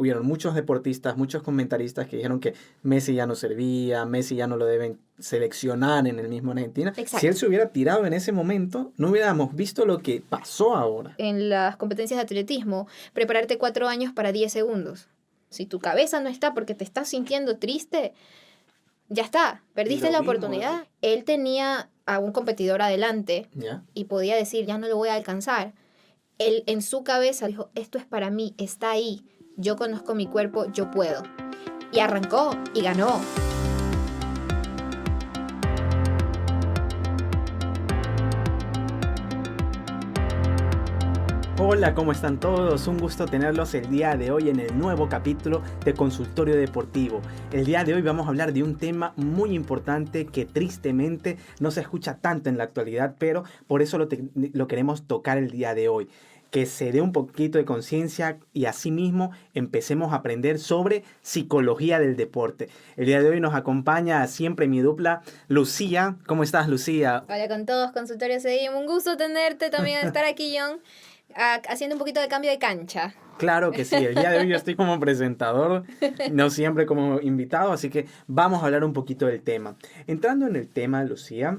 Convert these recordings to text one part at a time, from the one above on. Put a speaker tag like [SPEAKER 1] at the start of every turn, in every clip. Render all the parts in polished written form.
[SPEAKER 1] hubieron muchos deportistas, muchos comentaristas que dijeron que Messi ya no servía, Messi ya no lo deben seleccionar en el mismo Argentina.
[SPEAKER 2] Exacto.
[SPEAKER 1] Si él se hubiera tirado en ese momento, no hubiéramos visto lo que pasó ahora.
[SPEAKER 2] En las competencias de atletismo, prepararte 4 años para 10 segundos. Si tu cabeza no está porque te estás sintiendo triste, ya está, perdiste la oportunidad. Él tenía a un competidor adelante
[SPEAKER 1] ¿Ya?
[SPEAKER 2] y podía decir, ya no lo voy a alcanzar. Él en su cabeza dijo, esto es para mí, está ahí, yo conozco mi cuerpo, yo puedo. Y arrancó y ganó.
[SPEAKER 1] Hola, ¿cómo están todos? Un gusto tenerlos el día de hoy en el nuevo capítulo de Consultorio Deportivo. El día de hoy vamos a hablar de un tema muy importante que tristemente no se escucha tanto en la actualidad, pero por eso lo queremos tocar el día de hoy. Que se dé un poquito de conciencia y asimismo empecemos a aprender sobre psicología del deporte. El día de hoy nos acompaña siempre mi dupla, Lucía. ¿Cómo estás, Lucía?
[SPEAKER 2] Hola con todos, Consultorio CDIM. Un gusto tenerte también, estar aquí, John, haciendo un poquito de cambio de cancha.
[SPEAKER 1] Claro que sí, el día de hoy yo estoy como presentador, no siempre como invitado, así que vamos a hablar un poquito del tema. Entrando en el tema, Lucía,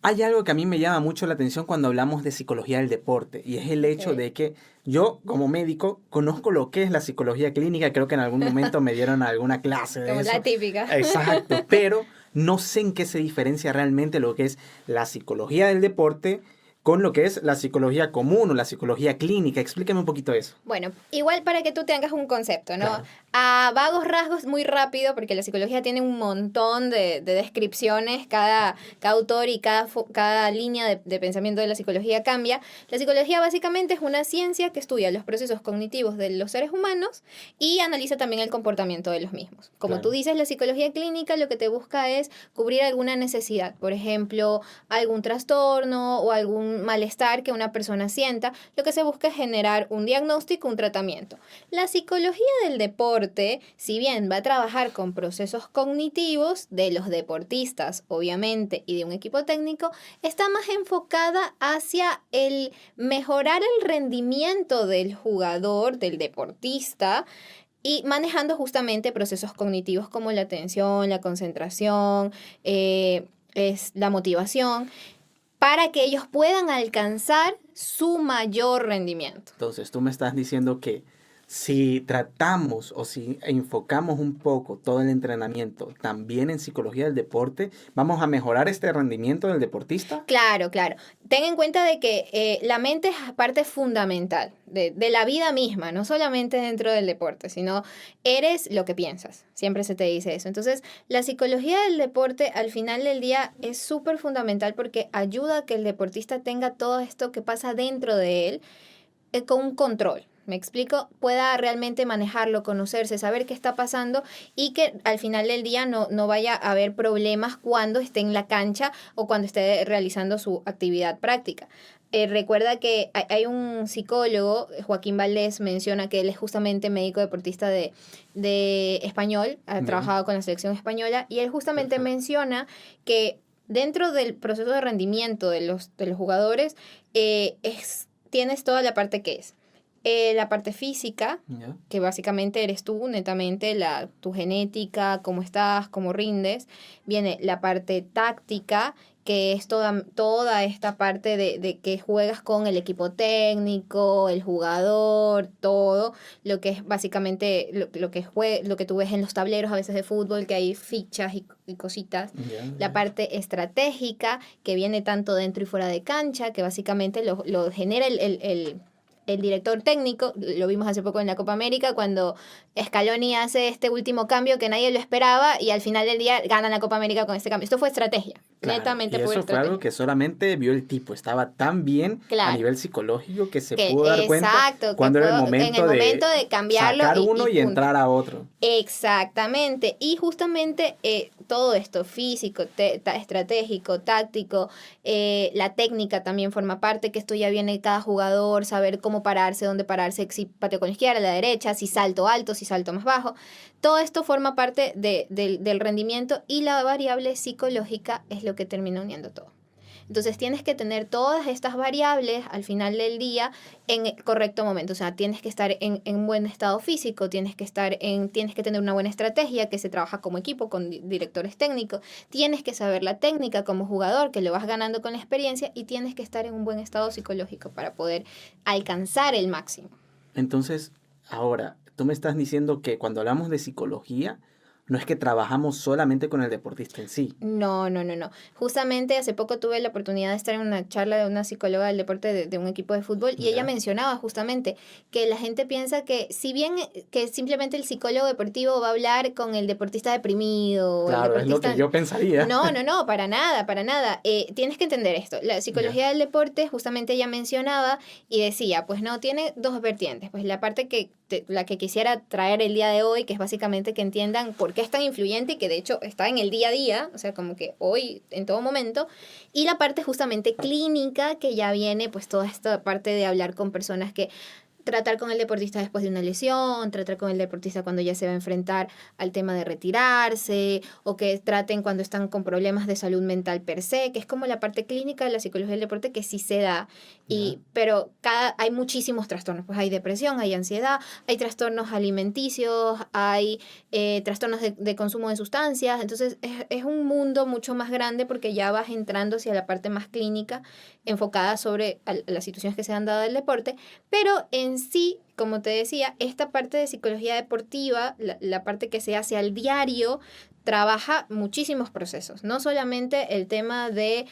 [SPEAKER 1] hay algo que a mí me llama mucho la atención cuando hablamos de psicología del deporte, y es el hecho de que yo, como médico, conozco lo que es la psicología clínica. Creo que en algún momento me dieron alguna clase de
[SPEAKER 2] Como
[SPEAKER 1] eso.
[SPEAKER 2] la típica.
[SPEAKER 1] Exacto, pero no sé en qué se diferencia realmente lo que es la psicología del deporte con lo que es la psicología común o la psicología clínica. Explícame un poquito eso.
[SPEAKER 2] Bueno, igual para que tú tengas un concepto, ¿no?
[SPEAKER 1] Claro.
[SPEAKER 2] A vagos rasgos, muy rápido, porque la psicología tiene un montón de descripciones, cada autor y cada línea de pensamiento de la psicología cambia. La psicología básicamente es una ciencia que estudia los procesos cognitivos de los seres humanos y analiza también el comportamiento de los mismos. Como
[SPEAKER 1] Claro.
[SPEAKER 2] tú dices, la psicología clínica lo que te busca es cubrir alguna necesidad, por ejemplo, algún trastorno o algún malestar que una persona sienta. Lo que se busca es generar un diagnóstico, un tratamiento. La psicología del deporte, si bien va a trabajar con procesos cognitivos de los deportistas, obviamente, y de un equipo técnico, está más enfocada hacia el mejorar el rendimiento del jugador, del deportista, y manejando justamente procesos cognitivos como la atención, la concentración, es la motivación, para que ellos puedan alcanzar su mayor rendimiento.
[SPEAKER 1] Entonces, tú me estás diciendo que si tratamos o si enfocamos un poco todo el entrenamiento también en psicología del deporte, ¿vamos a mejorar este rendimiento del deportista?
[SPEAKER 2] Claro, claro. Ten en cuenta de que la mente es parte fundamental de la vida misma, no solamente dentro del deporte, sino eres lo que piensas. Siempre se te dice eso. Entonces, la psicología del deporte al final del día es súper fundamental porque ayuda a que el deportista tenga todo esto que pasa dentro de él con un control. ¿Me explico? Pueda realmente manejarlo, conocerse, saber qué está pasando y que al final del día no vaya a haber problemas cuando esté en la cancha o cuando esté realizando su actividad práctica. Recuerda que hay un psicólogo, Joaquín Valdés, menciona que él es justamente médico deportista de español, ha trabajado con la selección española, y él justamente menciona que dentro del proceso de rendimiento de los jugadores tienes toda la parte que es la parte física,
[SPEAKER 1] ¿Ya?
[SPEAKER 2] que básicamente eres tú, netamente tu genética, cómo estás, cómo rindes. Viene la parte táctica, que es toda esta parte de que juegas con el equipo técnico, el jugador, todo lo que es básicamente lo que tú ves en los tableros a veces de fútbol, que hay fichas y cositas.
[SPEAKER 1] Ya.
[SPEAKER 2] La parte estratégica, que viene tanto dentro y fuera de cancha, que básicamente lo genera el director técnico. Lo vimos hace poco en la Copa América cuando Scaloni hace este último cambio que nadie lo esperaba y al final del día ganan la Copa América con este cambio. Esto fue estrategia,
[SPEAKER 1] Claro,
[SPEAKER 2] netamente
[SPEAKER 1] y
[SPEAKER 2] pura
[SPEAKER 1] eso fue
[SPEAKER 2] estrategia.
[SPEAKER 1] algo que solamente vio el tipo. Estaba tan bien a
[SPEAKER 2] Claro.
[SPEAKER 1] nivel psicológico que se
[SPEAKER 2] Que,
[SPEAKER 1] pudo dar cuenta
[SPEAKER 2] exacto,
[SPEAKER 1] cuando era el
[SPEAKER 2] en el momento de cambiarlo
[SPEAKER 1] sacar uno y
[SPEAKER 2] punto.
[SPEAKER 1] entrar a otro.
[SPEAKER 2] Exactamente. Y justamente todo esto, físico, estratégico, táctico, la técnica también forma parte, que esto ya viene de cada jugador, saber cómo pararse, dónde pararse, si pateo con la izquierda, la derecha, si salto alto, si salto más bajo. Todo esto forma parte del rendimiento, y la variable psicológica es lo que termina uniendo todo. Entonces tienes que tener todas estas variables al final del día en el correcto momento. O sea, tienes que estar en buen estado físico, tienes que tener una buena estrategia que se trabaja como equipo con directores técnicos, tienes que saber la técnica como jugador, que lo vas ganando con la experiencia, y tienes que estar en un buen estado psicológico para poder alcanzar el máximo.
[SPEAKER 1] Entonces, ahora, tú me estás diciendo que cuando hablamos de psicología, no es que trabajamos solamente con el deportista en sí.
[SPEAKER 2] No, no, no, no. Justamente hace poco tuve la oportunidad de estar en una charla de una psicóloga del deporte de un equipo de fútbol, y ella
[SPEAKER 1] Ya.
[SPEAKER 2] mencionaba justamente que la gente piensa que si bien que simplemente el psicólogo deportivo va a hablar con el deportista deprimido o el
[SPEAKER 1] Claro, es lo que
[SPEAKER 2] deportista...
[SPEAKER 1] yo pensaría.
[SPEAKER 2] No, no, no, para nada, para nada. Tienes que entender esto. La
[SPEAKER 1] Ya.
[SPEAKER 2] psicología del deporte, justamente ella mencionaba y decía, pues no, tiene dos vertientes. Pues la parte la que quisiera traer el día de hoy, que es básicamente que entiendan por qué es tan influyente y que de hecho está en el día a día, o sea, como que hoy, en todo momento. Y la parte justamente clínica, que ya viene, pues toda esta parte de hablar con personas que tratar con el deportista después de una lesión, tratar con el deportista cuando ya se va a enfrentar al tema de retirarse, o que traten cuando están con problemas de salud mental per se, que es como la parte clínica de la psicología del deporte que sí se da,
[SPEAKER 1] Ya.
[SPEAKER 2] pero hay muchísimos trastornos, pues hay depresión, hay ansiedad, hay trastornos alimenticios, hay trastornos de consumo de sustancias, entonces es un mundo mucho más grande porque ya vas entrando hacia la parte más clínica enfocada sobre las situaciones que se han dado del deporte, pero en sí, como te decía, esta parte de psicología deportiva, la parte que se hace al diario, trabaja muchísimos procesos. No solamente el tema de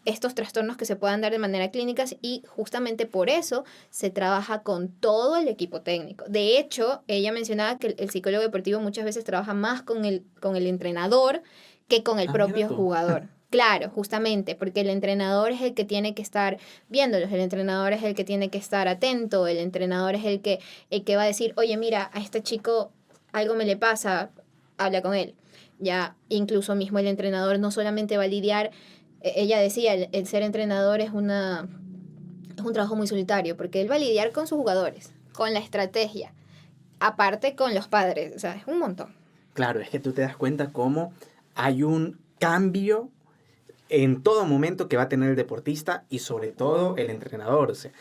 [SPEAKER 2] estos trastornos que se puedan dar de manera clínica, y justamente por eso se trabaja con todo el equipo técnico. De hecho, ella mencionaba que el psicólogo deportivo muchas veces trabaja más con el entrenador que con el
[SPEAKER 1] Ah, mira
[SPEAKER 2] propio
[SPEAKER 1] tú.
[SPEAKER 2] jugador. Claro, justamente, porque el entrenador es el que tiene que estar viéndolos, el entrenador es el que tiene que estar atento, el entrenador es el que va a decir, oye, mira, a este chico algo me le pasa, habla con él. Ya, incluso mismo el entrenador no solamente va a lidiar, ella decía, el ser entrenador es un trabajo muy solitario, porque él va a lidiar con sus jugadores, con la estrategia, aparte con los padres, o sea, es un montón.
[SPEAKER 1] Claro, es que tú te das cuenta cómo hay un cambio en todo momento que va a tener el deportista y sobre todo el entrenador. O sea,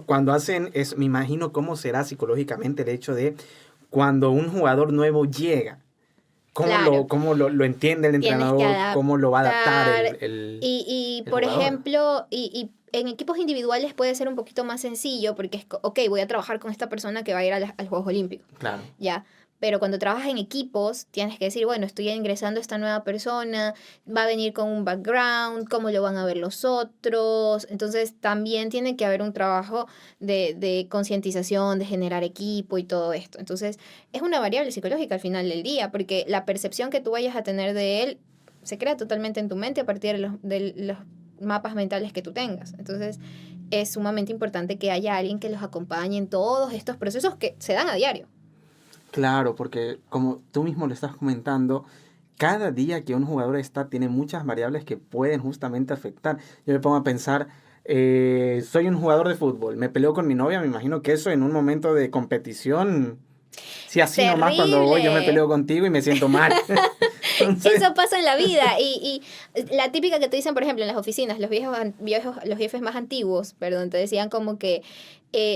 [SPEAKER 1] cuando hacen, me imagino cómo será psicológicamente el hecho de cuando un jugador nuevo llega,
[SPEAKER 2] Claro,
[SPEAKER 1] lo entiende el
[SPEAKER 2] tienes que
[SPEAKER 1] entrenador, cómo lo va a adaptar
[SPEAKER 2] adaptar y
[SPEAKER 1] el
[SPEAKER 2] por
[SPEAKER 1] jugador.
[SPEAKER 2] ejemplo, y en equipos individuales puede ser un poquito más sencillo porque es, ok, voy a trabajar con esta persona que va a ir a los Juegos Olímpicos,
[SPEAKER 1] Claro,
[SPEAKER 2] ¿ya? Pero cuando trabajas en equipos, tienes que decir, bueno, estoy ingresando a esta nueva persona, va a venir con un background, cómo lo van a ver los otros. Entonces, también tiene que haber un trabajo de concientización, de generar equipo y todo esto. Entonces, es una variable psicológica al final del día, porque la percepción que tú vayas a tener de él se crea totalmente en tu mente a partir de los mapas mentales que tú tengas. Entonces, es sumamente importante que haya alguien que los acompañe en todos estos procesos que se dan a diario.
[SPEAKER 1] claro, porque como tú mismo lo estás comentando, cada día que un jugador está tiene muchas variables que pueden justamente afectar. Yo me pongo a pensar, soy un jugador de fútbol, me peleo con mi novia, me imagino que eso en un momento de competición, si así nomás cuando voy yo me
[SPEAKER 2] Terrible.
[SPEAKER 1] peleo contigo y me siento mal. Entonces,
[SPEAKER 2] Eso pasa en la vida. Y la típica que te dicen, por ejemplo, en las oficinas, los jefes más antiguos, perdón, te decían como que,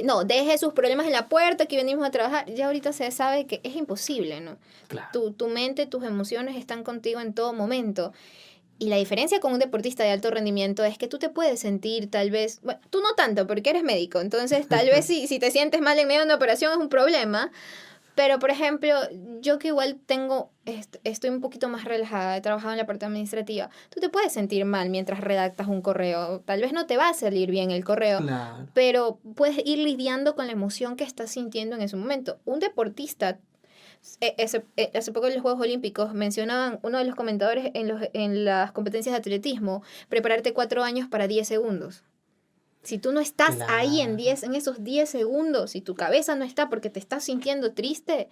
[SPEAKER 2] no, deje sus problemas en la puerta, aquí venimos a trabajar. Ya ahorita se sabe que es imposible, ¿no?
[SPEAKER 1] claro,
[SPEAKER 2] Tu mente, tus emociones están contigo en todo momento. Y la diferencia con un deportista de alto rendimiento es que tú te puedes sentir tal vez, bueno, tú no tanto porque eres médico, entonces tal vez si te sientes mal en medio de una operación es un problema, pero, por ejemplo, yo que igual estoy un poquito más relajada, he trabajado en la parte administrativa, tú te puedes sentir mal mientras redactas un correo. Tal vez no te va a salir bien el correo,
[SPEAKER 1] claro.
[SPEAKER 2] pero puedes ir lidiando con la emoción que estás sintiendo en ese momento. Un deportista, hace poco en los Juegos Olímpicos mencionaban uno de los comentadores en las competencias de atletismo, prepararte 4 años para 10 segundos. Si tú no estás ahí
[SPEAKER 1] Claro.
[SPEAKER 2] en esos 10 segundos, si tu cabeza no está porque te estás sintiendo triste,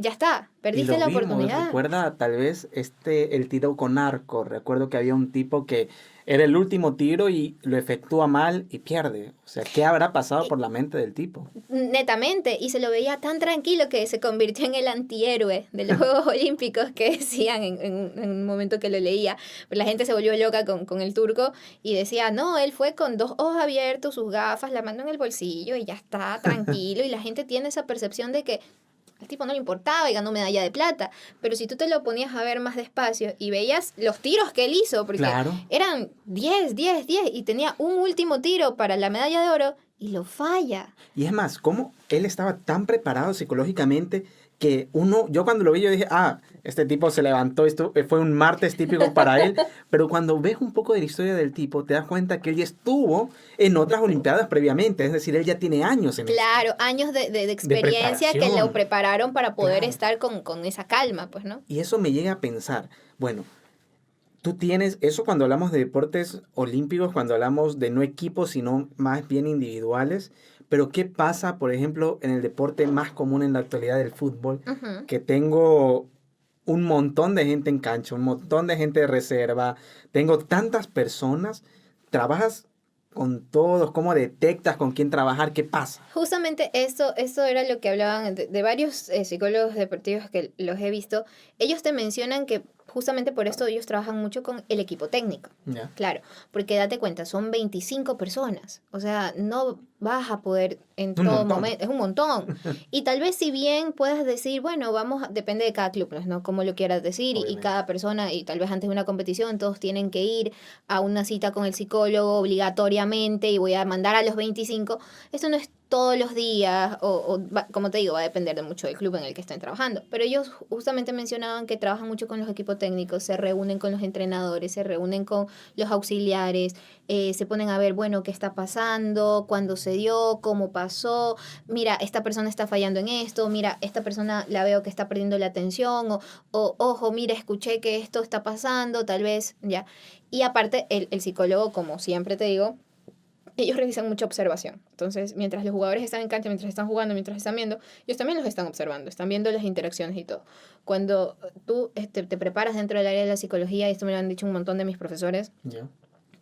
[SPEAKER 2] ya está,
[SPEAKER 1] Y
[SPEAKER 2] perdiste
[SPEAKER 1] lo
[SPEAKER 2] la
[SPEAKER 1] vimos,
[SPEAKER 2] oportunidad.
[SPEAKER 1] recuerda tal vez el tiro con arco. Recuerdo que había un tipo que era el último tiro y lo efectúa mal y pierde. O sea, ¿qué habrá pasado por la mente del tipo?
[SPEAKER 2] Netamente, y se lo veía tan tranquilo que se convirtió en el antihéroe de los Juegos Olímpicos que decían en un momento que lo leía. Pero la gente se volvió loca con el turco y decía, no, él fue con dos ojos abiertos, sus gafas, la mano en el bolsillo y ya está, tranquilo. Y la gente tiene esa percepción de que al tipo no le importaba y ganó medalla de plata. Pero si tú te lo ponías a ver más despacio y veías los tiros que él hizo, porque
[SPEAKER 1] Claro.
[SPEAKER 2] eran 10 10 10 y tenía un último tiro para la medalla de oro y lo falla.
[SPEAKER 1] Y es más, cómo él estaba tan preparado psicológicamente que yo cuando lo vi, yo dije, este tipo se levantó, esto fue un martes típico para él. Pero cuando ves un poco de la historia del tipo, te das cuenta que él ya estuvo en otras Olimpiadas previamente. Es decir, él ya tiene años en esto.
[SPEAKER 2] Claro, años de
[SPEAKER 1] De
[SPEAKER 2] experiencia que lo
[SPEAKER 1] preparación.
[SPEAKER 2] prepararon para poder
[SPEAKER 1] Claro.
[SPEAKER 2] estar con esa calma, pues, ¿no?
[SPEAKER 1] Y eso me llega a pensar, bueno, tú tienes eso cuando hablamos de deportes olímpicos, cuando hablamos de no equipos, sino más bien individuales. Pero ¿qué pasa, por ejemplo, en el deporte más común en la actualidad del fútbol?
[SPEAKER 2] Ujú.
[SPEAKER 1] Que tengo un montón de gente en cancha, un montón de gente de reserva, tengo tantas personas, trabajas con todos, ¿cómo detectas con quién trabajar? ¿Qué pasa?
[SPEAKER 2] Justamente eso era lo que hablaban de varios psicólogos deportivos que los he visto. Ellos te mencionan que justamente por esto ellos trabajan mucho con el equipo técnico.
[SPEAKER 1] Ya.
[SPEAKER 2] Claro, porque date cuenta, son 25 personas. O sea, no vas a poder en
[SPEAKER 1] Un
[SPEAKER 2] todo
[SPEAKER 1] montón.
[SPEAKER 2] momento, es un montón. Y tal vez si bien puedas decir, bueno, depende de cada club, pues, ¿no? Como lo quieras decir, y
[SPEAKER 1] Obviamente.
[SPEAKER 2] cada persona, y tal vez antes de una competición, todos tienen que ir a una cita con el psicólogo obligatoriamente y voy a mandar a los 25. Esto no es todos los días, como te digo, va a depender de mucho del club en el que estén trabajando. Pero ellos justamente mencionaban que trabajan mucho con los equipos técnicos, se reúnen con los entrenadores, se reúnen con los auxiliares, se ponen a ver, bueno, qué está pasando, cuándo se dio, cómo pasó, mira, esta persona está fallando en esto, mira, esta persona la veo que está perdiendo la atención, ojo, mira, escuché que esto está pasando, tal vez, ya. Y aparte, el psicólogo, como siempre te digo, ellos realizan mucha observación. Entonces, mientras los jugadores están en cancha, mientras están jugando, mientras están viendo, ellos también los están observando, están viendo las interacciones y todo. Cuando tú te preparas dentro del área de la psicología, y esto me lo han dicho un montón de mis profesores,
[SPEAKER 1] Ya.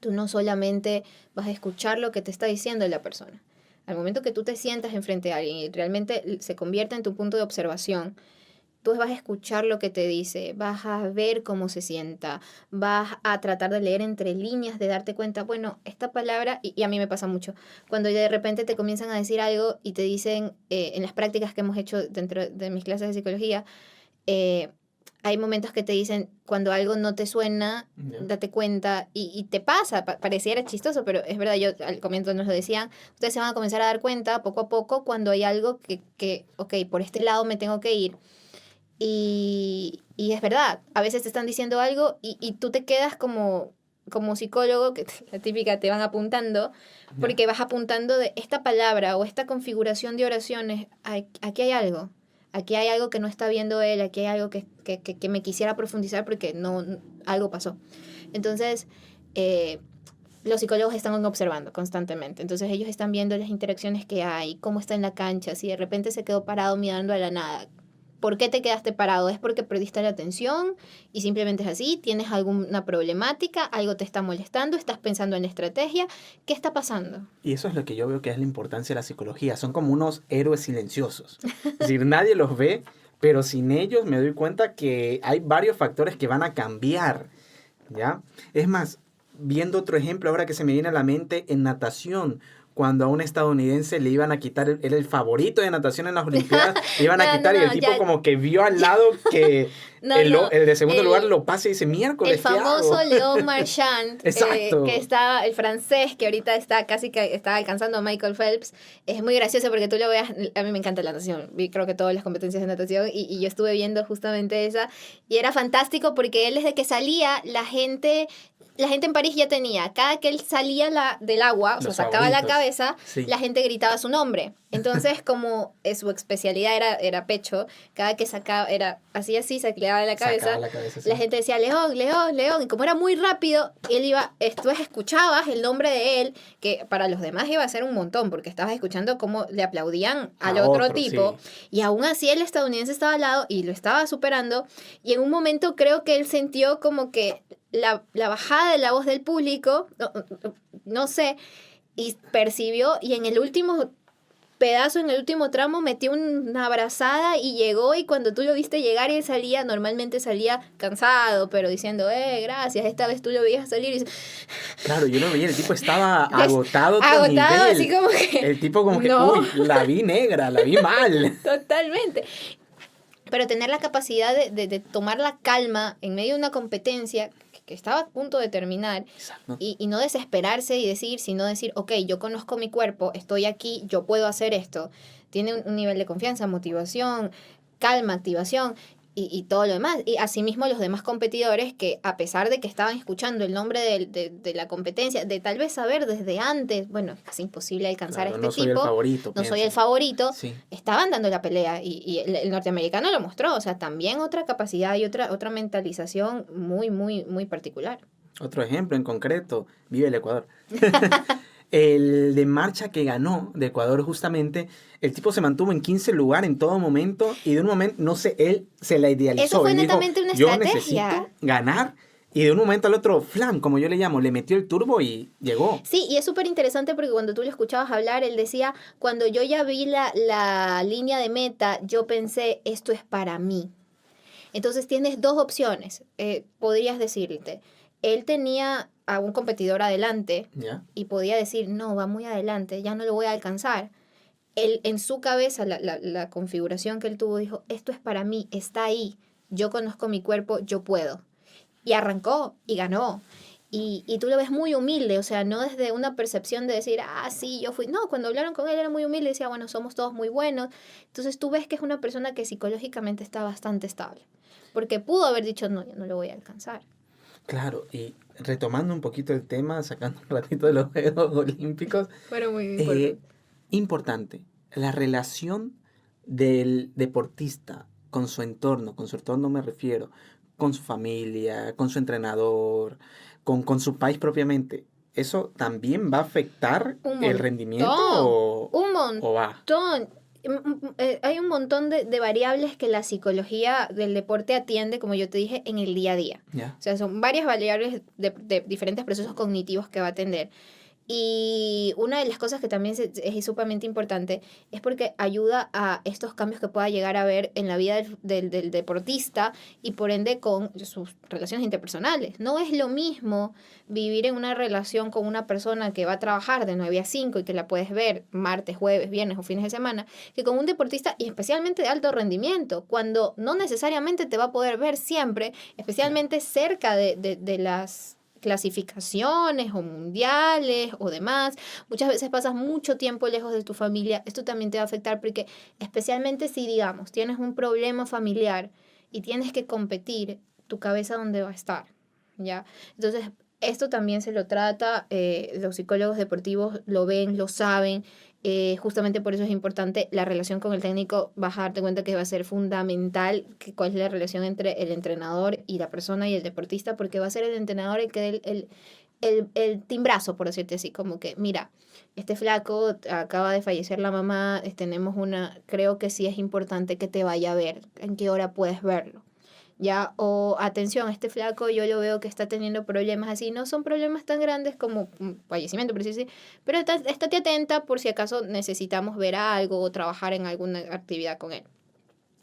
[SPEAKER 2] tú no solamente vas a escuchar lo que te está diciendo la persona. Al momento que tú te sientas enfrente a alguien y realmente se convierte en tu punto de observación, tú vas a escuchar lo que te dice, vas a ver cómo se sienta, vas a tratar de leer entre líneas, de darte cuenta, bueno, esta palabra, y a mí me pasa mucho, cuando de repente te comienzan a decir algo y te dicen, en las prácticas que hemos hecho dentro de mis clases de psicología, eh, hay momentos que te dicen, cuando algo no te suena,
[SPEAKER 1] Ya.
[SPEAKER 2] date cuenta, y te pasa, pareciera chistoso, pero es verdad, yo al comienzo nos lo decían, ustedes se van a comenzar a dar cuenta poco a poco cuando hay algo ok, por este lado me tengo que ir. Y es verdad, a veces te están diciendo algo y tú te quedas como psicólogo, que la típica te van apuntando, porque vas apuntando de esta palabra o esta configuración de oraciones, aquí hay algo que no está viendo él, aquí hay algo que me quisiera profundizar porque algo pasó. Entonces, los psicólogos están observando constantemente. Entonces ellos están viendo las interacciones que hay, cómo está en la cancha, si de repente se quedó parado mirando a la nada. ¿Por qué te quedaste parado? ¿Es porque perdiste la atención y simplemente es así? ¿Tienes alguna problemática? ¿Algo te está molestando? ¿Estás pensando en la estrategia? ¿Qué está pasando?
[SPEAKER 1] Y eso es lo que yo veo que es la importancia de la psicología. Son como unos héroes silenciosos. Es decir, nadie los ve, pero sin ellos me doy cuenta que hay varios factores que van a cambiar. ¿Ya? Es más, viendo otro ejemplo ahora que se me viene a la mente, en natación, cuando a un estadounidense le iban a quitar, era el favorito de natación en las Olimpiadas, le iban a quitar y el tipo como que vio al lado que el de segundo lugar lo pasa y dice, miércoles,
[SPEAKER 2] el famoso Leon Marchand,
[SPEAKER 1] Exacto.
[SPEAKER 2] Que está, el francés, que ahorita está casi que está alcanzando a Michael Phelps, es muy gracioso porque tú lo veas, a mí me encanta la natación, vi creo que todas las competencias de natación y yo estuve viendo justamente esa y era fantástico porque él desde que salía, la gente en París ya tenía, cada que él salía del agua, o sea, sacaba la cabeza,
[SPEAKER 1] sí,
[SPEAKER 2] la gente gritaba su nombre. Entonces, como su especialidad era pecho, cada que sacaba, era así, tacleaba la cabeza,
[SPEAKER 1] Sacaba la cabeza, sí.
[SPEAKER 2] la gente decía León, León, León, y como era muy rápido, él iba, tú escuchabas el nombre de él, que para los demás iba a ser un montón, porque estabas escuchando cómo le aplaudían al otro tipo,
[SPEAKER 1] sí.
[SPEAKER 2] y aún así el estadounidense estaba al lado y lo estaba superando, y en un momento creo que él sintió como que la bajada de la voz del público, no sé, y percibió, y en el último pedazo, en el último tramo, metió una abrazada y llegó, y cuando tú lo viste llegar y él salía, normalmente salía cansado, pero diciendo, gracias, esta vez tú lo veías salir y
[SPEAKER 1] Claro, yo lo veía, el tipo estaba agotado otro
[SPEAKER 2] agotado,
[SPEAKER 1] nivel.
[SPEAKER 2] así como que...
[SPEAKER 1] El tipo como que,
[SPEAKER 2] no.
[SPEAKER 1] uy, la vi negra, la vi mal.
[SPEAKER 2] Totalmente. Pero tener la capacidad de tomar la calma en medio de una competencia que estaba a punto de terminar y no desesperarse y decir, sino decir, ok, yo conozco mi cuerpo, estoy aquí, yo puedo hacer esto. Tiene un nivel de confianza, motivación, calma, activación y todo lo demás. Y asimismo los demás competidores que a pesar de que estaban escuchando el nombre de la competencia, de tal vez saber desde antes, bueno, es casi imposible alcanzar a este
[SPEAKER 1] no soy
[SPEAKER 2] tipo.
[SPEAKER 1] El favorito,
[SPEAKER 2] no soy el favorito.
[SPEAKER 1] Sí.
[SPEAKER 2] Estaban dando la pelea y el norteamericano lo mostró. O sea, también otra capacidad y otra mentalización muy, muy, muy particular.
[SPEAKER 1] Otro ejemplo en concreto, vive el Ecuador. El de marcha que ganó de Ecuador justamente, el tipo se mantuvo en 15 lugar en todo momento y de un momento, no sé, él se la idealizó.
[SPEAKER 2] Eso fue
[SPEAKER 1] él
[SPEAKER 2] netamente
[SPEAKER 1] dijo,
[SPEAKER 2] una
[SPEAKER 1] yo
[SPEAKER 2] estrategia.
[SPEAKER 1] necesito ganar y de un momento al otro, flam, como yo le llamo, le metió el turbo y llegó.
[SPEAKER 2] Sí, y es súper interesante porque cuando tú lo escuchabas hablar, él decía, cuando yo ya vi la línea de meta, yo pensé, esto es para mí. Entonces tienes dos opciones, podrías decirte. Él tenía a un competidor adelante y podía decir, no, va muy adelante, ya no lo voy a alcanzar. Él, en su cabeza, la configuración que él tuvo, dijo, esto es para mí, está ahí, yo conozco mi cuerpo, yo puedo. Y arrancó y ganó. Y tú lo ves muy humilde, o sea, no desde una percepción de decir, sí, yo fui. No, cuando hablaron con él era muy humilde, decía, bueno, somos todos muy buenos. Entonces tú ves que es una persona que psicológicamente está bastante estable. Porque pudo haber dicho, no, yo no lo voy a alcanzar.
[SPEAKER 1] Claro, y retomando un poquito el tema, sacando un ratito de los Juegos Olímpicos.
[SPEAKER 2] Pero muy importante.
[SPEAKER 1] Importante, la relación del deportista con su entorno me refiero, con su familia, con su entrenador, con su país propiamente. ¿Eso también va a afectar el rendimiento o va?
[SPEAKER 2] Hay un montón de variables que la psicología del deporte atiende, como yo te dije, en el día a día.
[SPEAKER 1] Yeah.
[SPEAKER 2] O sea, son varias variables de diferentes procesos cognitivos que va a atender. Y una de las cosas que también es sumamente importante es porque ayuda a estos cambios que pueda llegar a haber en la vida del deportista y por ende con sus relaciones interpersonales. No es lo mismo vivir en una relación con una persona que va a trabajar de 9 a 5 y que la puedes ver martes, jueves, viernes o fines de semana, que con un deportista y especialmente de alto rendimiento, cuando no necesariamente te va a poder ver siempre, especialmente cerca de las clasificaciones o mundiales o demás. Muchas veces pasas mucho tiempo lejos de tu familia. Esto también te va a afectar porque especialmente si, digamos, tienes un problema familiar y tienes que competir, tu cabeza dónde va a estar, ¿ya? Entonces, esto también se lo trata, los psicólogos deportivos lo ven, lo saben. Justamente por eso es importante la relación con el técnico. Vas a darte cuenta que va a ser fundamental cuál es la relación entre el entrenador y la persona y el deportista, porque va a ser el entrenador el que dé el timbrazo, por decirte así, como que, mira, este flaco acaba de fallecer la mamá, creo que sí es importante que te vaya a ver, en qué hora puedes verlo. Ya, o atención, este flaco yo lo veo que está teniendo problemas así, no son problemas tan grandes como un fallecimiento, pero estate atenta por si acaso necesitamos ver algo o trabajar en alguna actividad con él.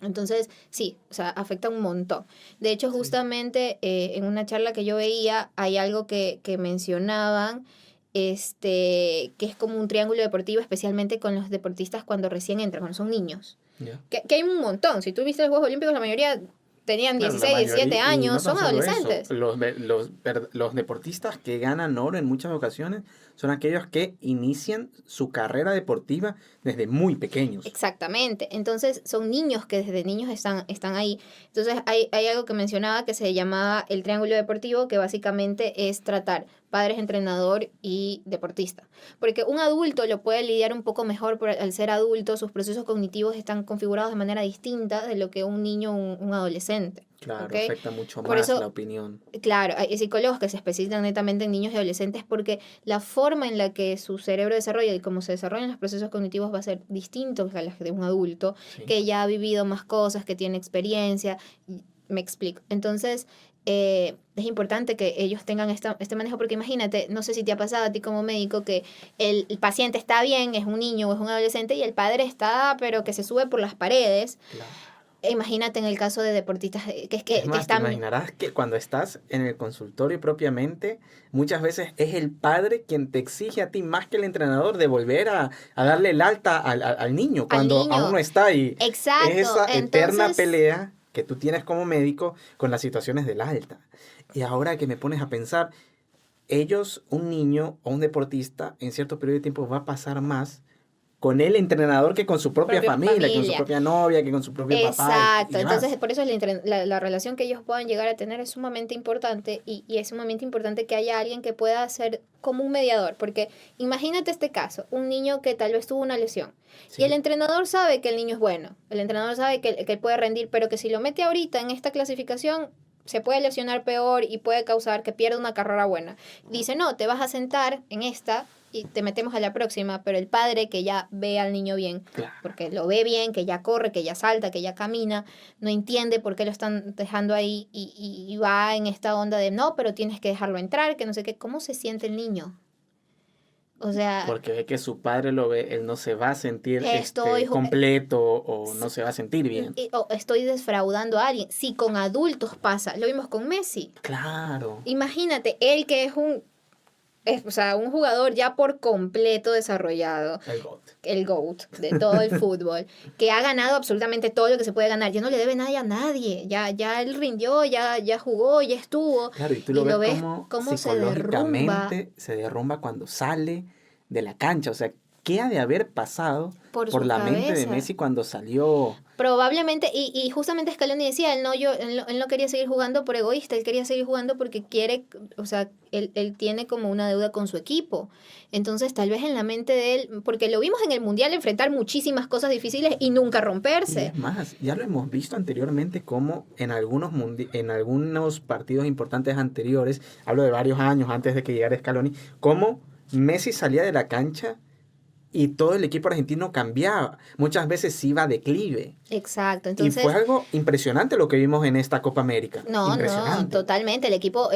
[SPEAKER 2] Entonces, sí, o sea, afecta un montón. De hecho, justamente en una charla que yo veía, hay algo que mencionaban, que es como un triángulo deportivo, especialmente con los deportistas cuando recién entran, cuando son niños.
[SPEAKER 1] Yeah.
[SPEAKER 2] Que hay un montón. Si tú viste los Juegos Olímpicos, la mayoría tenían 16, 17 años, son adolescentes.
[SPEAKER 1] Los deportistas que ganan oro en muchas ocasiones son aquellos que inician su carrera deportiva desde muy pequeños.
[SPEAKER 2] Exactamente. Entonces, son niños que desde niños están ahí. Entonces, hay algo que mencionaba que se llamaba el triángulo deportivo, que básicamente es tratar padres, entrenador y deportista. Porque un adulto lo puede lidiar un poco mejor al ser adulto, sus procesos cognitivos están configurados de manera distinta de lo que un niño o un adolescente.
[SPEAKER 1] Claro,
[SPEAKER 2] ¿ok?
[SPEAKER 1] afecta mucho
[SPEAKER 2] Por
[SPEAKER 1] más
[SPEAKER 2] eso,
[SPEAKER 1] la opinión.
[SPEAKER 2] claro, hay psicólogos que se especializan netamente en niños y adolescentes porque la forma en la que su cerebro desarrolla y cómo se desarrollan los procesos cognitivos va a ser distinto a las de un adulto
[SPEAKER 1] Sí.
[SPEAKER 2] que ya ha vivido más cosas, que tiene experiencia. Me explico. Entonces, es importante que ellos tengan este manejo porque imagínate, no sé si te ha pasado a ti como médico que el paciente está bien, es un niño o es un adolescente y el padre está, pero que se sube por las paredes.
[SPEAKER 1] Claro.
[SPEAKER 2] Imagínate en el caso de deportistas
[SPEAKER 1] Es
[SPEAKER 2] que
[SPEAKER 1] más, te
[SPEAKER 2] están.
[SPEAKER 1] imaginarás que cuando estás en el consultorio propiamente, muchas veces es el padre quien te exige a ti más que el entrenador de volver a darle el alta al niño
[SPEAKER 2] Al
[SPEAKER 1] cuando aún
[SPEAKER 2] niño.
[SPEAKER 1] no está ahí. Es
[SPEAKER 2] Exacto.
[SPEAKER 1] esa eterna
[SPEAKER 2] Entonces,
[SPEAKER 1] pelea que tú tienes como médico con las situaciones del alta. Y ahora que me pones a pensar, ellos, un niño o un deportista, en cierto periodo de tiempo va a pasar más con el entrenador que con su propia
[SPEAKER 2] propia
[SPEAKER 1] familia, que con su
[SPEAKER 2] familia.
[SPEAKER 1] propia novia, que con su propio papá y
[SPEAKER 2] Exacto, entonces
[SPEAKER 1] demás.
[SPEAKER 2] por eso la relación que ellos puedan llegar a tener es sumamente importante y es sumamente importante que haya alguien que pueda ser como un mediador, porque imagínate este caso, un niño que tal vez tuvo una lesión y el
[SPEAKER 1] Sí,
[SPEAKER 2] entrenador sabe que el niño es bueno, el entrenador sabe que él puede rendir, pero que si lo mete ahorita en esta clasificación se puede lesionar peor y puede causar que pierda una carrera buena. Dice, no, te vas a sentar en esta y te metemos a la próxima, pero el padre que ya ve al niño bien,
[SPEAKER 1] claro.
[SPEAKER 2] porque lo ve bien, que ya corre, que ya salta, que ya camina, no entiende por qué lo están dejando ahí y va en esta onda de no, pero tienes que dejarlo entrar, que no sé qué. ¿Cómo se siente el niño? O sea,
[SPEAKER 1] Porque ve que su padre lo ve, él no se va a sentir
[SPEAKER 2] estoy,
[SPEAKER 1] completo o no
[SPEAKER 2] s-
[SPEAKER 1] se va a sentir bien.
[SPEAKER 2] o estoy defraudando a alguien. Si con adultos pasa, lo vimos con Messi.
[SPEAKER 1] Claro,
[SPEAKER 2] Imagínate, él que o sea, un jugador ya por completo desarrollado,
[SPEAKER 1] el GOAT.
[SPEAKER 2] el GOAT de todo el fútbol, que ha ganado absolutamente todo lo que se puede ganar, ya no le debe nada a nadie, ya él rindió, ya jugó, ya estuvo,
[SPEAKER 1] Claro, y tú lo
[SPEAKER 2] y
[SPEAKER 1] ves
[SPEAKER 2] lo ves
[SPEAKER 1] como
[SPEAKER 2] cómo se derrumba,
[SPEAKER 1] psicológicamente se derrumba cuando sale de la cancha. O sea, ¿qué ha de haber pasado
[SPEAKER 2] por
[SPEAKER 1] por
[SPEAKER 2] su
[SPEAKER 1] la mente de
[SPEAKER 2] cabeza.
[SPEAKER 1] Messi cuando salió?
[SPEAKER 2] Probablemente, y justamente Scaloni decía, él no quería seguir jugando por egoísta, él quería seguir jugando porque quiere, o sea, él tiene como una deuda con su equipo. Entonces, tal vez en la mente de él, porque lo vimos en el Mundial enfrentar muchísimas cosas difíciles y nunca
[SPEAKER 1] Y
[SPEAKER 2] romperse.
[SPEAKER 1] es más, ya lo hemos visto anteriormente como en en algunos partidos importantes anteriores, hablo de varios años antes de que llegara Scaloni, como Messi salía de la cancha y todo el equipo argentino cambiaba. Muchas veces iba a declive.
[SPEAKER 2] Exacto,
[SPEAKER 1] Y fue
[SPEAKER 2] entonces
[SPEAKER 1] algo impresionante lo que vimos en esta Copa América.
[SPEAKER 2] no, no,
[SPEAKER 1] Impresionante.
[SPEAKER 2] totalmente. El equipo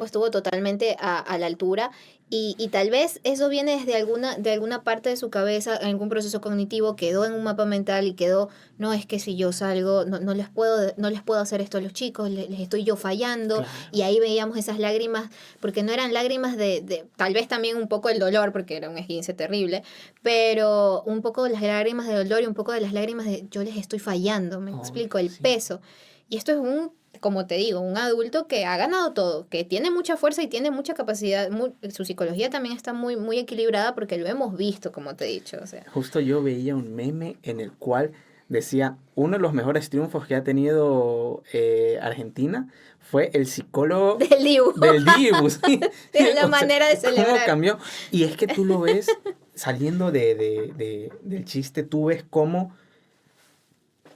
[SPEAKER 2] estuvo totalmente a la altura y tal vez eso viene desde de alguna parte de su cabeza, algún proceso cognitivo, quedó en un mapa mental y quedó, no es que si yo salgo, no les puedo hacer esto a los chicos, les estoy yo fallando.
[SPEAKER 1] Claro.
[SPEAKER 2] Y ahí veíamos esas lágrimas, porque no eran lágrimas tal vez también un poco el dolor, porque era un esguince terrible, pero un poco de las lágrimas de dolor y un poco de las lágrimas de yo les estoy fallando, me
[SPEAKER 1] Obvio,
[SPEAKER 2] explico, el
[SPEAKER 1] sí.
[SPEAKER 2] peso. Y esto es como te digo, un adulto que ha ganado todo, que tiene mucha fuerza y tiene mucha capacidad. Su psicología también está muy equilibrada porque lo hemos visto, como te he dicho. O sea,
[SPEAKER 1] Justo yo veía un meme en el cual decía, uno de los mejores triunfos que ha tenido Argentina fue el psicólogo
[SPEAKER 2] del dibujo,
[SPEAKER 1] del Dibu. ¿Sí?
[SPEAKER 2] de la
[SPEAKER 1] O sea,
[SPEAKER 2] manera de
[SPEAKER 1] cómo
[SPEAKER 2] celebrar.
[SPEAKER 1] cambió. Y es que tú lo ves saliendo del chiste, tú ves cómo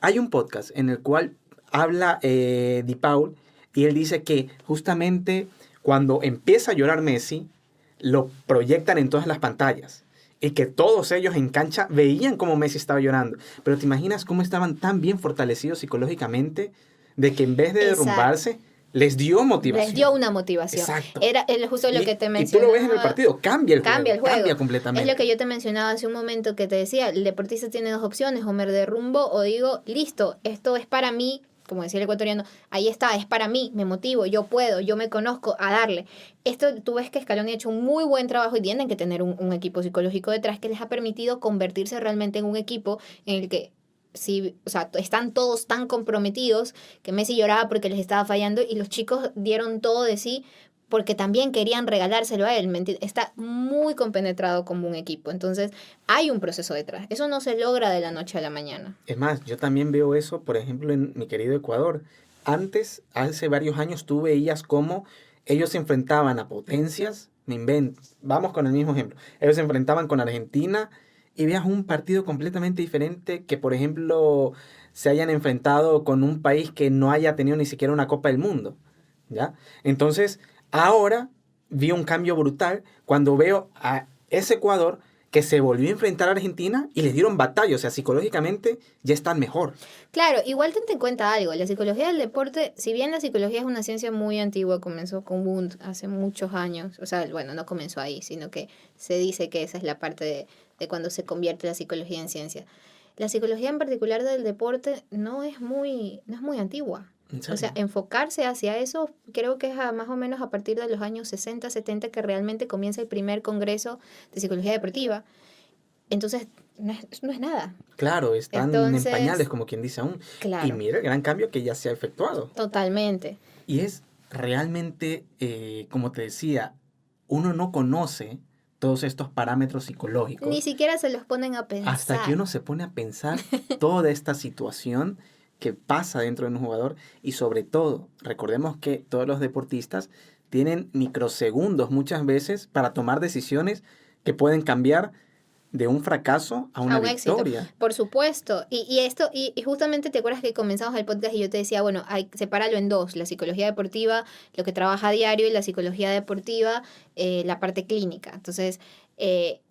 [SPEAKER 1] hay un podcast en el cual habla Di Paul y él dice que justamente cuando empieza a llorar Messi, lo proyectan en todas las pantallas y que todos ellos en cancha veían cómo Messi estaba llorando. Pero te imaginas cómo estaban tan bien fortalecidos psicológicamente de que en vez de
[SPEAKER 2] Exacto.
[SPEAKER 1] derrumbarse, les dio
[SPEAKER 2] Les dio
[SPEAKER 1] motivación.
[SPEAKER 2] una motivación.
[SPEAKER 1] Exacto.
[SPEAKER 2] Era justo lo que te
[SPEAKER 1] Y tú lo ves en el
[SPEAKER 2] mencionaba.
[SPEAKER 1] partido,
[SPEAKER 2] Cambia el juego.
[SPEAKER 1] cambia
[SPEAKER 2] Es lo que
[SPEAKER 1] completamente.
[SPEAKER 2] yo te mencionaba hace un momento que te decía, el deportista tiene dos opciones, o me derrumbo o digo, listo, esto es para mí, como decía el ecuatoriano, ahí está, es para mí, me motivo, yo puedo, yo me conozco, a darle. Esto tú ves que Scaloni ha hecho un muy buen trabajo y tienen que tener un equipo psicológico detrás que les ha permitido convertirse realmente en un equipo en el que sí, o sea, están todos tan comprometidos que Messi lloraba porque les estaba fallando y los chicos dieron todo de sí porque también querían regalárselo a él, ¿me entiendes? Está muy compenetrado como un equipo, entonces hay un proceso detrás, eso no se logra de la noche a la mañana.
[SPEAKER 1] Es más, yo también veo eso, por ejemplo, en mi querido Ecuador. Antes, hace varios años, tú veías cómo ellos se enfrentaban a potencias. Me invento. Vamos con el mismo ejemplo. Ellos se enfrentaban con Argentina y veías un partido completamente diferente que, por ejemplo, se hayan enfrentado con un país que no haya tenido ni siquiera una Copa del Mundo, ¿ya? Entonces, ahora vi un cambio brutal cuando veo a ese Ecuador que se volvió a enfrentar a Argentina y les dieron batalla, o sea, psicológicamente ya están mejor.
[SPEAKER 2] Claro, igual ten en cuenta algo, la psicología del deporte, si bien la psicología es una ciencia muy antigua, comenzó con Wundt hace muchos años, o sea, bueno, no comenzó ahí, sino que se dice que esa es la parte de cuando se convierte la psicología en ciencia. La psicología en particular del deporte no es muy antigua.
[SPEAKER 1] ¿En
[SPEAKER 2] O sea,
[SPEAKER 1] serio?
[SPEAKER 2] enfocarse hacia eso, creo que es más o menos a partir de los años 60, 70 que realmente comienza el primer congreso de psicología deportiva. Entonces, no es nada.
[SPEAKER 1] Claro, están en pañales,
[SPEAKER 2] Entonces,
[SPEAKER 1] como quien dice aún. Y
[SPEAKER 2] claro,
[SPEAKER 1] mira el gran cambio que ya se ha efectuado.
[SPEAKER 2] totalmente.
[SPEAKER 1] Y es realmente, como te decía, uno no conoce todos estos parámetros
[SPEAKER 2] Ni
[SPEAKER 1] psicológicos
[SPEAKER 2] siquiera se los ponen a
[SPEAKER 1] hasta que
[SPEAKER 2] pensar.
[SPEAKER 1] uno se pone a pensar toda esta situación que pasa dentro de un jugador y sobre todo, recordemos que todos los deportistas tienen microsegundos muchas veces para tomar decisiones que pueden cambiar de un fracaso a
[SPEAKER 2] A
[SPEAKER 1] una
[SPEAKER 2] un éxito,
[SPEAKER 1] victoria.
[SPEAKER 2] por supuesto. Y justamente te acuerdas que comenzamos el podcast y yo te decía, bueno, sepáralo en dos, la psicología deportiva, lo que trabaja a diario, y la psicología deportiva, la parte clínica. Entonces,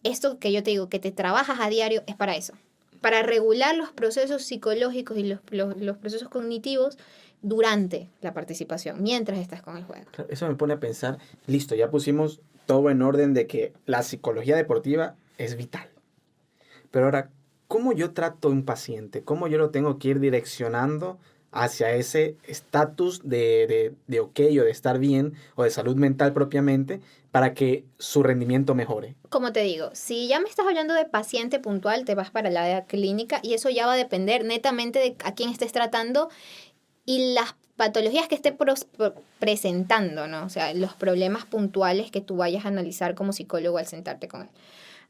[SPEAKER 2] esto que yo te digo, que te trabajas a diario, es para eso, para regular los procesos psicológicos y los procesos cognitivos durante la participación, mientras estás con el juego.
[SPEAKER 1] Claro, eso me pone a pensar, listo, ya pusimos todo en orden de que la psicología deportiva es vital. Pero ahora, ¿cómo yo trato a un paciente? ¿Cómo yo lo tengo que ir direccionando hacia ese estatus de ok o de estar bien o de salud mental propiamente para que su rendimiento mejore?
[SPEAKER 2] Como te digo, si ya me estás hablando de paciente puntual, te vas para la área clínica y eso ya va a depender netamente de a quién estés tratando y las patologías que esté presentando, ¿no? O sea, los problemas puntuales que tú vayas a analizar como psicólogo al sentarte con él.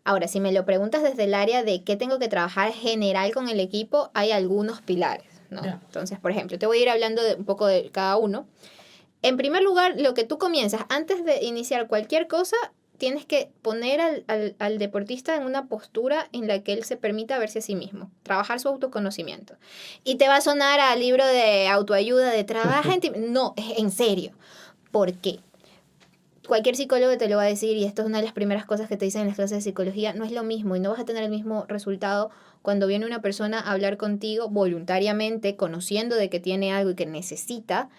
[SPEAKER 2] Ahora, si me lo preguntas desde el área de qué tengo que trabajar general con el equipo, hay algunos pilares, ¿no?
[SPEAKER 1] Ya.
[SPEAKER 2] Entonces, por ejemplo, te voy a ir hablando de un poco de cada uno. En primer lugar, lo que tú comienzas, antes de iniciar cualquier cosa, tienes que poner al deportista en una postura en la que él se permita verse a sí mismo, trabajar su autoconocimiento. Y te va a sonar a libro de autoayuda, de trabaja en ti. No, es en serio. ¿Por qué? Cualquier psicólogo te lo va a decir, y esto es una de las primeras cosas que te dicen en las clases de psicología, no es lo mismo y no vas a tener el mismo resultado cuando viene una persona a hablar contigo voluntariamente, conociendo de que tiene algo y que necesita,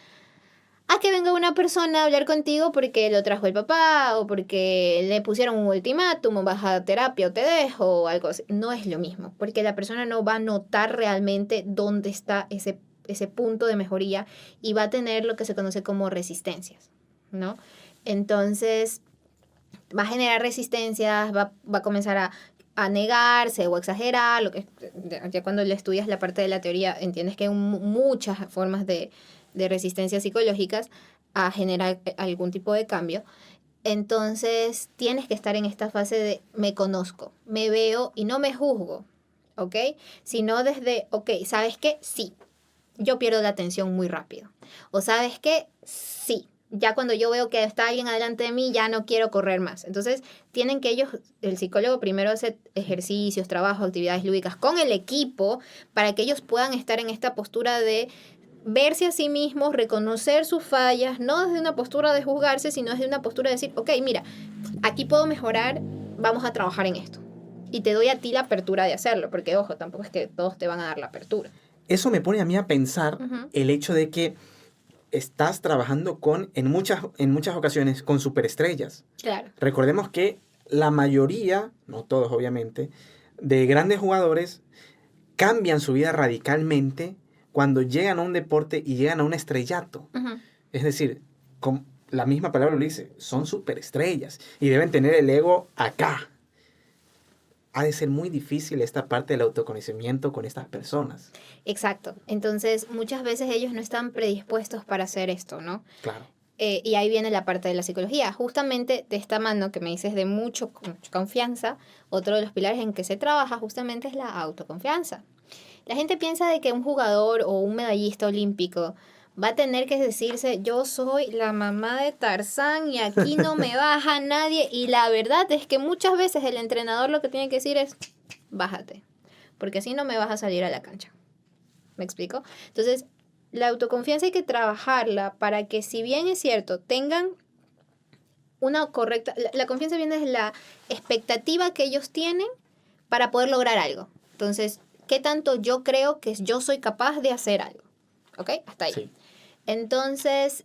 [SPEAKER 2] a que venga una persona a hablar contigo porque lo trajo el papá o porque le pusieron un ultimátum o vas a terapia o te dejo o algo así. No es lo mismo, porque la persona no va a notar realmente dónde está ese punto de mejoría y va a tener lo que se conoce como resistencias, ¿no? Entonces, va a generar resistencias, va a comenzar a negarse o exagerar, lo que ya cuando le estudias la parte de la teoría entiendes que hay muchas formas de resistencias psicológicas a generar algún tipo de cambio. Entonces, tienes que estar en esta fase de me conozco, me veo y no me juzgo, ¿ok? Sino desde, ok, ¿sabes qué? Sí, yo pierdo la atención muy rápido. O ¿sabes qué? Sí. Ya cuando yo veo que está alguien adelante de mí, ya no quiero correr más. Entonces, tienen que ellos, el psicólogo primero hace ejercicios, trabajos, actividades lúdicas con el equipo para que ellos puedan estar en esta postura de verse a sí mismos, reconocer sus fallas, no desde una postura de juzgarse, sino desde una postura de decir, ok, mira, aquí puedo mejorar, vamos a trabajar en esto. Y te doy a ti la apertura de hacerlo, porque ojo, tampoco es que todos te van a dar la apertura.
[SPEAKER 1] Eso me pone a mí a pensar
[SPEAKER 2] Ujú.
[SPEAKER 1] el hecho de que estás trabajando en muchas ocasiones con superestrellas.
[SPEAKER 2] Claro.
[SPEAKER 1] Recordemos que la mayoría, no todos obviamente, de grandes jugadores cambian su vida radicalmente cuando llegan a un deporte y llegan a un estrellato.
[SPEAKER 2] Ujú.
[SPEAKER 1] Es decir, la misma palabra lo dice, son superestrellas y deben tener el ego acá. Ha de ser muy difícil esta parte del autoconocimiento con estas personas.
[SPEAKER 2] Exacto. Entonces, muchas veces ellos no están predispuestos para hacer esto, ¿no?
[SPEAKER 1] Claro.
[SPEAKER 2] Y ahí viene la parte de la psicología. Justamente de esta mano que me dices de mucha confianza, otro de los pilares en que se trabaja justamente es la autoconfianza. La gente piensa de que un jugador o un medallista olímpico va a tener que decirse, yo soy la mamá de Tarzán y aquí no me baja nadie. Y la verdad es que muchas veces el entrenador lo que tiene que decir es, bájate, porque si no me vas a salir a la cancha. ¿Me explico? Entonces, la autoconfianza hay que trabajarla para que, si bien es cierto, tengan una correcta... La confianza viene de la expectativa que ellos tienen para poder lograr algo. Entonces, ¿qué tanto yo creo que yo soy capaz de hacer algo? ¿Ok? Hasta ahí.
[SPEAKER 1] Sí.
[SPEAKER 2] Entonces,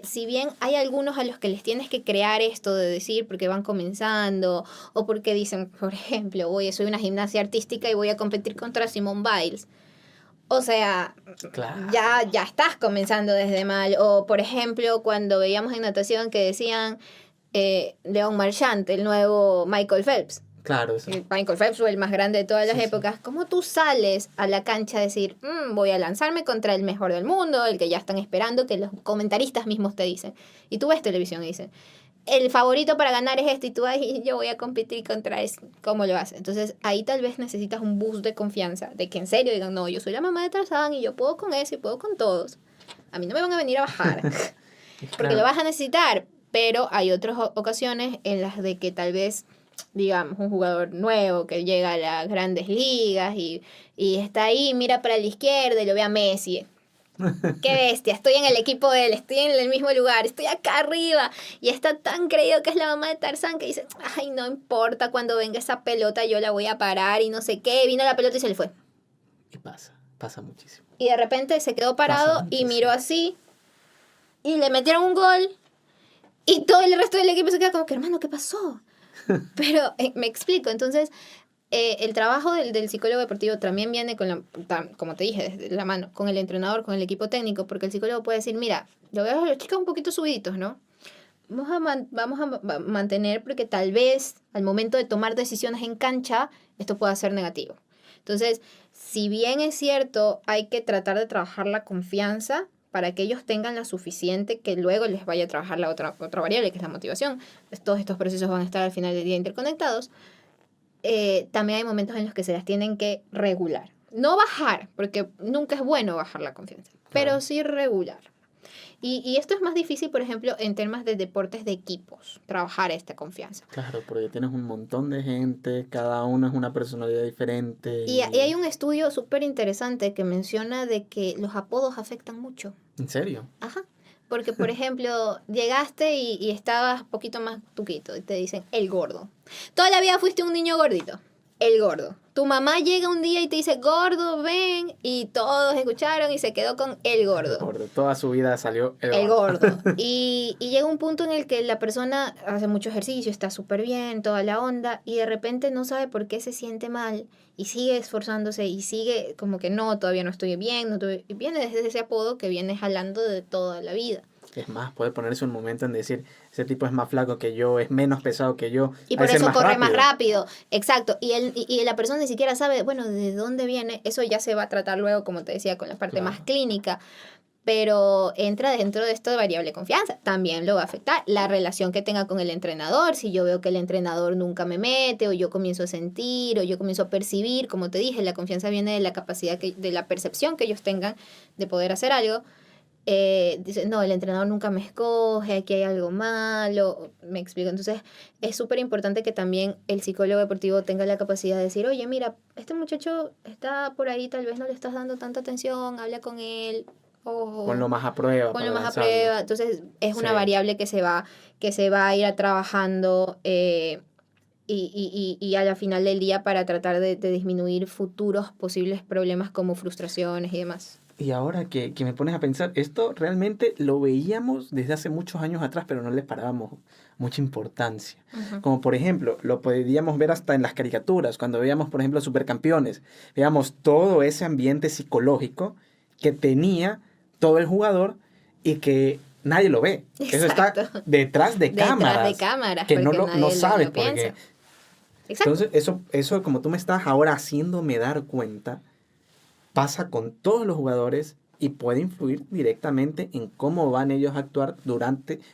[SPEAKER 2] si bien hay algunos a los que les tienes que crear esto de decir porque van comenzando o porque dicen, por ejemplo, oye, soy una gimnasia artística y voy a competir contra Simone Biles. O sea,
[SPEAKER 1] Claro.
[SPEAKER 2] ya estás comenzando desde mal. O, por ejemplo, cuando veíamos en natación que decían León Marchand, el nuevo Michael Phelps.
[SPEAKER 1] Claro, eso.
[SPEAKER 2] Michael Phelps fue el más grande de todas las
[SPEAKER 1] Sí,
[SPEAKER 2] épocas. ¿Cómo tú sales a la cancha a decir, voy a lanzarme contra el mejor del mundo, el que ya están esperando, que los comentaristas mismos te dicen? Y tú ves televisión y dicen, el favorito para ganar es este, y tú, ay, yo voy a competir contra ese. ¿Cómo lo haces? Entonces, ahí tal vez necesitas un boost de confianza, de que en serio digan, no, yo soy la mamá de Tarzán y yo puedo con eso y puedo con todos. A mí no me van a venir a bajar, porque
[SPEAKER 1] Claro.
[SPEAKER 2] lo vas a necesitar. Pero hay otras ocasiones en las de que tal vez, digamos, un jugador nuevo que llega a las grandes ligas y está ahí, mira para la izquierda y lo ve a Messi. Qué bestia, estoy en el equipo de él, estoy en el mismo lugar, estoy acá arriba y está tan creído que es la mamá de Tarzán que dice, ay, no importa, cuando venga esa pelota yo la voy a parar y no sé qué, vino la pelota y se le fue.
[SPEAKER 1] Y pasa muchísimo.
[SPEAKER 2] Y de repente se quedó parado y miró así y le metieron un gol y todo el resto del equipo se queda como que, hermano, ¿qué pasó? Pero me explico, entonces el trabajo del psicólogo deportivo también viene como te dije, desde la mano, con el entrenador, con el equipo técnico, porque el psicólogo puede decir, mira, lo veo a los chicos un poquito subiditos, ¿no? Vamos a mantener porque tal vez al momento de tomar decisiones en cancha, esto pueda ser negativo. Entonces, si bien es cierto, hay que tratar de trabajar la confianza para que ellos tengan la suficiente que luego les vaya a trabajar la otra variable, que es la motivación. Pues todos estos procesos van a estar al final del día interconectados. También hay momentos en los que se las tienen que regular. No bajar, porque nunca es bueno bajar la confianza, pero sí regular. Y esto es más difícil, por ejemplo, en temas de deportes de equipos, trabajar esta confianza.
[SPEAKER 1] Claro, porque tienes un montón de gente, cada uno es una personalidad diferente.
[SPEAKER 2] Y hay un estudio súper interesante que menciona de que los apodos afectan mucho.
[SPEAKER 1] ¿En serio?
[SPEAKER 2] Ajá. Porque, por ejemplo, llegaste y estabas poquito más tuquito y te dicen el gordo. Toda la vida fuiste un niño gordito. El gordo. Tu mamá llega un día y te dice, gordo, ven. Y todos escucharon y se quedó con el gordo.
[SPEAKER 1] El gordo. Toda su vida salió
[SPEAKER 2] El gordo. Y llega un punto en el que la persona hace mucho ejercicio, está súper bien, toda la onda, y de repente no sabe por qué se siente mal y sigue esforzándose y sigue como que no, todavía no estoy bien. Y viene desde ese apodo que viene jalando de toda la vida.
[SPEAKER 1] Es más, puede ponerse un momento en decir, ese tipo es más flaco que yo, es menos pesado que yo.
[SPEAKER 2] Y por eso corre más rápido. Exacto. Y la persona ni siquiera sabe, bueno, de dónde viene. Eso ya se va a tratar luego, como te decía, con la parte más clínica. Pero entra dentro de esto de variable confianza. También lo va a afectar la relación que tenga con el entrenador. Si yo veo que el entrenador nunca me mete, o yo comienzo a sentir, o yo comienzo a percibir, como te dije, la confianza viene de la capacidad, de la percepción que ellos tengan de poder hacer algo. Dice, no, el entrenador nunca me escoge, aquí hay algo malo, me explico. Entonces es súper importante que también el psicólogo deportivo tenga la capacidad de decir, oye, mira, este muchacho está por ahí, tal vez no le estás dando tanta atención, habla con él.
[SPEAKER 1] Ponlo más a prueba.
[SPEAKER 2] Ponlo más a prueba. Entonces es una variable que se va a ir trabajando y a la final del día para tratar de disminuir futuros posibles problemas como frustraciones y demás.
[SPEAKER 1] Y ahora que me pones a pensar, esto realmente lo veíamos desde hace muchos años atrás, pero no les parábamos mucha importancia.
[SPEAKER 2] Uh-huh.
[SPEAKER 1] Como por ejemplo, lo podíamos ver hasta en las caricaturas, cuando veíamos, por ejemplo, Supercampeones. Veíamos todo ese ambiente psicológico que tenía todo el jugador y que nadie lo ve.
[SPEAKER 2] Exacto.
[SPEAKER 1] Eso está detrás de cámaras.
[SPEAKER 2] Detrás de cámaras.
[SPEAKER 1] Que no sabes por qué.
[SPEAKER 2] Exacto.
[SPEAKER 1] Entonces, eso como tú me estás ahora haciéndome dar cuenta, pasa con todos los jugadores y puede influir directamente en cómo van ellos a actuar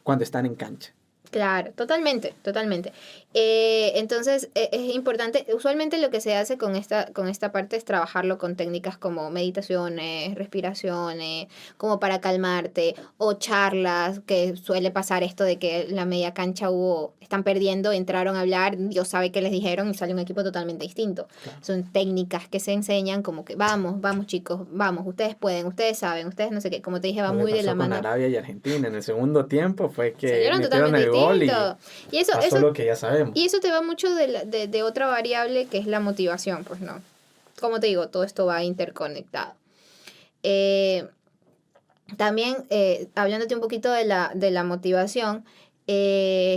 [SPEAKER 1] cuando están en cancha.
[SPEAKER 2] Claro, totalmente, totalmente. Entonces, es importante, usualmente lo que se hace con esta parte es trabajarlo con técnicas como meditaciones, respiraciones, como para calmarte, o charlas, que suele pasar esto de que en la media cancha están perdiendo, entraron a hablar, Dios sabe qué les dijeron y sale un equipo totalmente distinto.
[SPEAKER 1] Claro.
[SPEAKER 2] Son técnicas que se enseñan como que vamos, vamos chicos, vamos, ustedes pueden, ustedes saben, ustedes no sé qué, como te dije, va
[SPEAKER 1] Lo que
[SPEAKER 2] muy de la
[SPEAKER 1] pasó con
[SPEAKER 2] mano.
[SPEAKER 1] Arabia y Argentina en el segundo tiempo fue que
[SPEAKER 2] Salieron
[SPEAKER 1] metieron
[SPEAKER 2] totalmente
[SPEAKER 1] el gol y
[SPEAKER 2] distintos. Y eso,
[SPEAKER 1] pasó lo que ya sabemos.
[SPEAKER 2] y eso te va mucho de otra variable que es la motivación, pues no. Como te digo, todo esto va interconectado. Eh, También, hablándote un poquito de la motivación,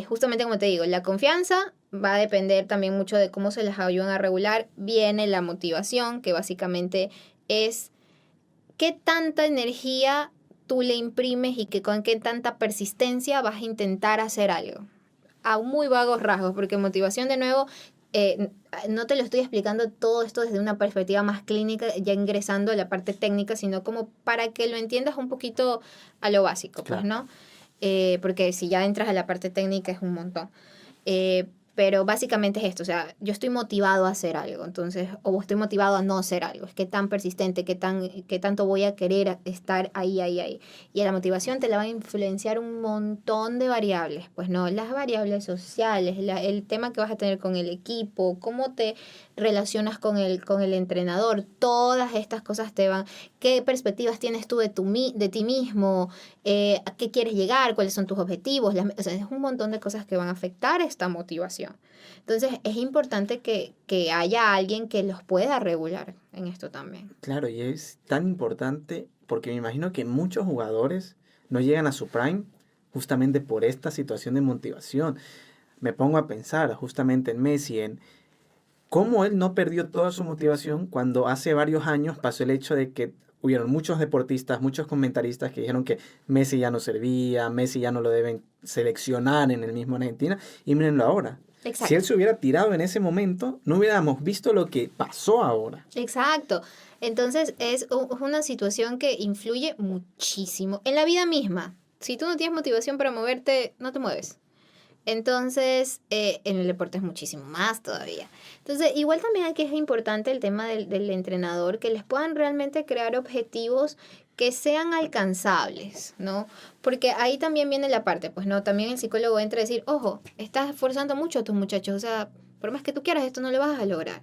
[SPEAKER 2] justamente como te digo, la confianza va a depender también mucho de cómo se las ayudan a regular. Viene la motivación, que básicamente es qué tanta energía tú le imprimes y que con qué tanta persistencia vas a intentar hacer algo. A muy vagos rasgos, porque motivación de nuevo, no te lo estoy explicando todo esto desde una perspectiva más clínica, ya ingresando a la parte técnica, sino como para que lo entiendas un poquito a lo básico, pues,
[SPEAKER 1] Claro.
[SPEAKER 2] ¿no? Porque si ya entras a la parte técnica es un montón. Pero básicamente es esto, o sea, yo estoy motivado a hacer algo, entonces, o estoy motivado a no hacer algo, es que tan persistente, qué tanto voy a querer estar ahí, ahí, ahí. Y la motivación te la va a influenciar un montón de variables, pues no, las variables sociales, el tema que vas a tener con el equipo, cómo te relacionas con el entrenador, todas estas cosas te van, qué perspectivas tienes tú de ti mismo, a qué quieres llegar, cuáles son tus objetivos, o sea, es un montón de cosas que van a afectar esta motivación. Entonces, es importante que haya alguien que los pueda regular en esto también.
[SPEAKER 1] Claro, y es tan importante porque me imagino que muchos jugadores no llegan a su prime justamente por esta situación de motivación. Me pongo a pensar justamente en Messi, en cómo él no perdió toda su motivación cuando hace varios años pasó el hecho de que hubieron muchos deportistas, muchos comentaristas que dijeron que Messi ya no servía, Messi ya no lo deben seleccionar en el mismo Argentina, y mírenlo ahora. Si
[SPEAKER 2] Exacto.
[SPEAKER 1] él se hubiera tirado en ese momento, no hubiéramos visto lo que pasó ahora.
[SPEAKER 2] Exacto. Entonces, es una situación que influye muchísimo en la vida misma. Si tú no tienes motivación para moverte, no te mueves. Entonces, en el deporte es muchísimo más todavía. Entonces, igual también aquí es importante el tema del entrenador, que les puedan realmente crear objetivos que sean alcanzables, ¿no? Porque ahí también viene la parte, pues, ¿no? También el psicólogo entra a decir, ojo, estás esforzando mucho a tus muchachos, o sea, por más que tú quieras, esto no lo vas a lograr,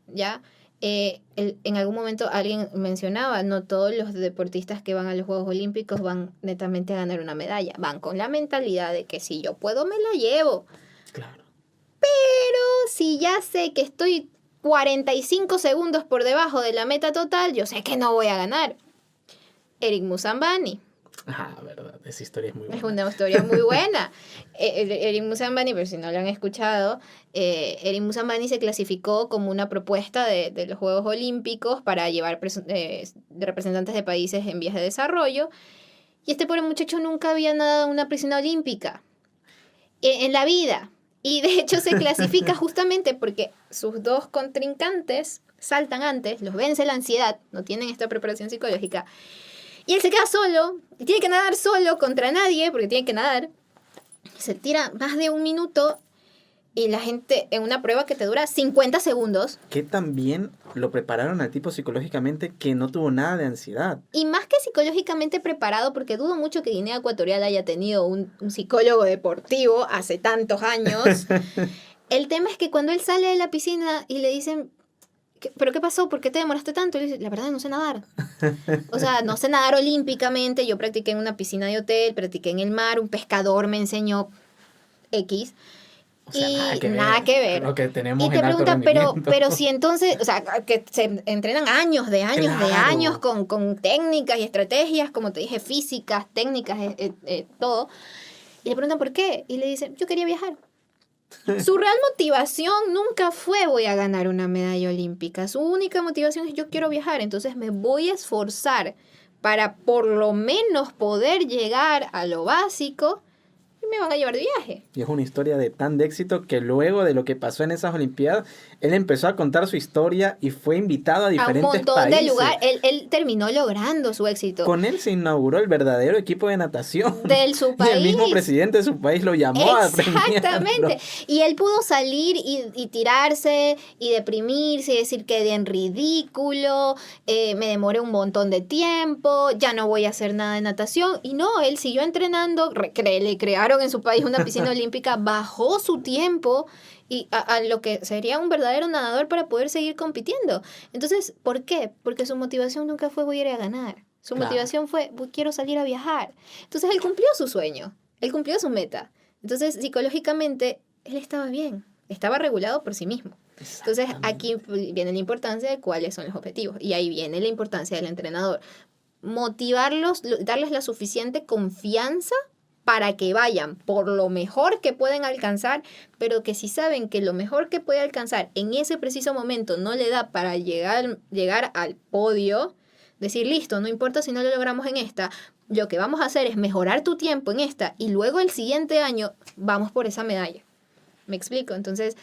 [SPEAKER 2] ¿ya? En algún momento alguien mencionaba, no todos los deportistas que van a los Juegos Olímpicos van netamente a ganar una medalla, van con la mentalidad de que si yo puedo me la llevo,
[SPEAKER 1] Claro.
[SPEAKER 2] pero si ya sé que estoy 45 segundos por debajo de la meta total, yo sé que no voy a ganar. Eric Musambani.
[SPEAKER 1] Ah, verdad, esa historia es muy
[SPEAKER 2] Es
[SPEAKER 1] buena.
[SPEAKER 2] una historia muy buena. Eric Musambani, pero si no lo han escuchado, Eric Musambani se clasificó como una propuesta de los Juegos Olímpicos para llevar representantes de países en vías de desarrollo. Y este pobre muchacho nunca había nadado en una piscina olímpica en la vida. Y de hecho se clasifica justamente porque sus dos contrincantes saltan antes, los vence la ansiedad, no tienen esta preparación psicológica. Y él se queda solo, y tiene que nadar solo contra nadie, porque tiene que nadar. Se tira más de un minuto y la gente en una prueba que te dura 50 segundos.
[SPEAKER 1] Que también lo prepararon al tipo psicológicamente que no tuvo nada de ansiedad.
[SPEAKER 2] Y más que psicológicamente preparado, porque dudo mucho que Guinea Ecuatorial haya tenido un psicólogo deportivo hace tantos años. El tema es que cuando él sale de la piscina y le dicen, ¿pero qué pasó? ¿Por qué te demoraste tanto? Y él dice, la verdad no sé nadar. O sea, no sé nadar olímpicamente. Yo practiqué en una piscina de hotel, practiqué en el mar, un pescador me enseñó X.
[SPEAKER 1] O sea,
[SPEAKER 2] Y nada que ver.
[SPEAKER 1] Lo que tenemos
[SPEAKER 2] Y te
[SPEAKER 1] en alto
[SPEAKER 2] preguntan,
[SPEAKER 1] rendimiento.
[SPEAKER 2] pero si entonces, o sea, que se entrenan años de
[SPEAKER 1] Claro.
[SPEAKER 2] años con técnicas y estrategias, como te dije, físicas, técnicas, todo. Y le preguntan por qué. Y le dicen, yo quería viajar. Su real motivación nunca fue voy a ganar una medalla olímpica. Su única motivación es yo quiero viajar, entonces me voy a esforzar para por lo menos poder llegar a lo básico. y me van a llevar de viaje.
[SPEAKER 1] Y es una historia de tan de éxito que luego de lo que pasó en esas Olimpiadas, él empezó a contar su historia y fue invitado a diferentes
[SPEAKER 2] A un montón
[SPEAKER 1] países.
[SPEAKER 2] de lugares. Él terminó logrando su éxito.
[SPEAKER 1] Con él se inauguró el verdadero equipo de natación.
[SPEAKER 2] De su
[SPEAKER 1] Y el mismo
[SPEAKER 2] país.
[SPEAKER 1] presidente de su país lo llamó a premiarlo.
[SPEAKER 2] Exactamente. Y él pudo salir y tirarse y deprimirse y decir que en ridículo, me demoré un montón de tiempo, ya no voy a hacer nada de natación. Y no, él siguió entrenando, le crearon en su país una piscina olímpica, bajó su tiempo y a lo que sería un verdadero nadador para poder seguir compitiendo. Entonces, ¿por qué? Porque su motivación nunca fue voy a ir a ganar. Su
[SPEAKER 1] Claro.
[SPEAKER 2] motivación fue quiero salir a viajar. Entonces, él cumplió su sueño, él cumplió su meta. Entonces, psicológicamente, él estaba bien, estaba regulado por sí mismo. Entonces, aquí viene la importancia de cuáles son los objetivos. Y ahí viene la importancia del entrenador. Motivarlos, darles la suficiente confianza para que vayan por lo mejor que pueden alcanzar, pero que si saben que lo mejor que puede alcanzar en ese preciso momento no le da para llegar al podio, decir, listo, no importa si no lo logramos en esta, lo que vamos a hacer es mejorar tu tiempo en esta y luego el siguiente año vamos por esa medalla. ¿Me explico? Entonces,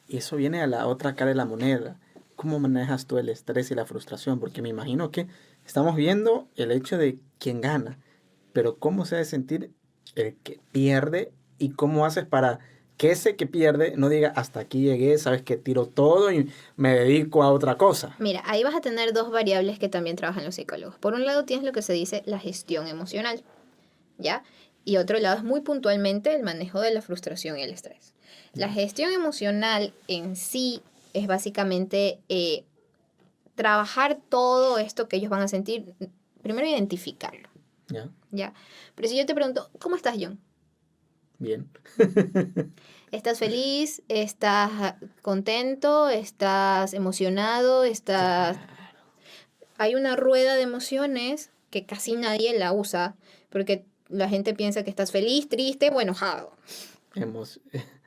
[SPEAKER 1] Y eso viene a la otra cara de la moneda. ¿Cómo manejas tú el estrés y la frustración? Porque me imagino que estamos viendo el hecho de quién gana, pero ¿cómo se debe sentir el que pierde y cómo haces para que ese que pierde no diga hasta aquí llegué, sabes que tiro todo y me dedico a otra cosa?
[SPEAKER 2] mira, ahí vas a tener dos variables que también trabajan los psicólogos. Por un lado tienes lo que se dice la gestión emocional, ¿ya? Y otro lado es muy puntualmente el manejo de la frustración y el estrés. La gestión emocional en sí es básicamente trabajar todo esto que ellos van a sentir, primero identificarlo,
[SPEAKER 1] ¿Ya?
[SPEAKER 2] ¿ya? Pero si yo te pregunto, ¿cómo estás, John?
[SPEAKER 1] Bien.
[SPEAKER 2] ¿Estás feliz? ¿Estás contento? ¿Estás emocionado? ¿Estás...? Hay una rueda de emociones que casi nadie la usa, porque la gente piensa que estás feliz, triste o enojado.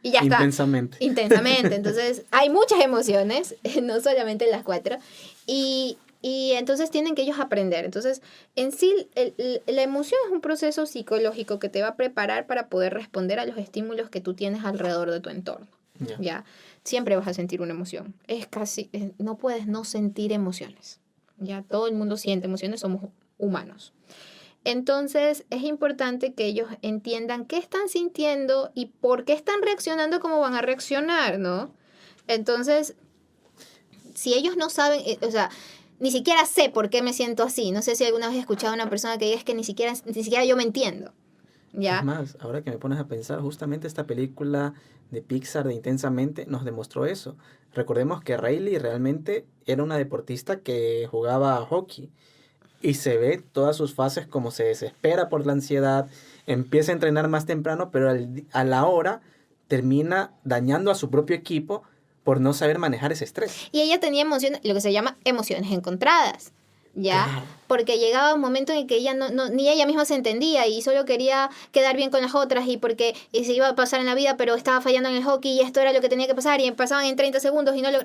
[SPEAKER 2] Y ya está.
[SPEAKER 1] Intensamente.
[SPEAKER 2] Intensamente. Entonces, hay muchas emociones, no solamente las 4. Y entonces tienen que ellos aprender. Entonces, en sí, la emoción es un proceso psicológico que te va a preparar para poder responder a los estímulos que tú tienes alrededor de tu entorno. ¿Ya? Siempre vas a sentir una emoción. No puedes no sentir emociones. ¿Ya? Todo el mundo siente emociones, somos humanos. Entonces, es importante que ellos entiendan qué están sintiendo y por qué están reaccionando como van a reaccionar, ¿no? Entonces, si ellos no saben, o sea, ni siquiera sé por qué me siento así. No sé si alguna vez he escuchado a una persona que diga es que ni siquiera yo me entiendo. ¿Ya?
[SPEAKER 1] Es más, ahora que me pones a pensar, justamente esta película de Pixar de Intensamente nos demostró eso. Recordemos que Riley realmente era una deportista que jugaba hockey y se ve todas sus fases como se desespera por la ansiedad, empieza a entrenar más temprano, pero a la hora termina dañando a su propio equipo por no saber manejar ese estrés.
[SPEAKER 2] Y ella tenía emociones, lo que se llama emociones encontradas, ¿ya?
[SPEAKER 1] Claro.
[SPEAKER 2] Porque llegaba un momento en que ella ni ella misma se entendía y solo quería quedar bien con las otras y porque se iba a pasar en la vida, pero estaba fallando en el hockey y esto era lo que tenía que pasar y pasaban en 30 segundos y no lo...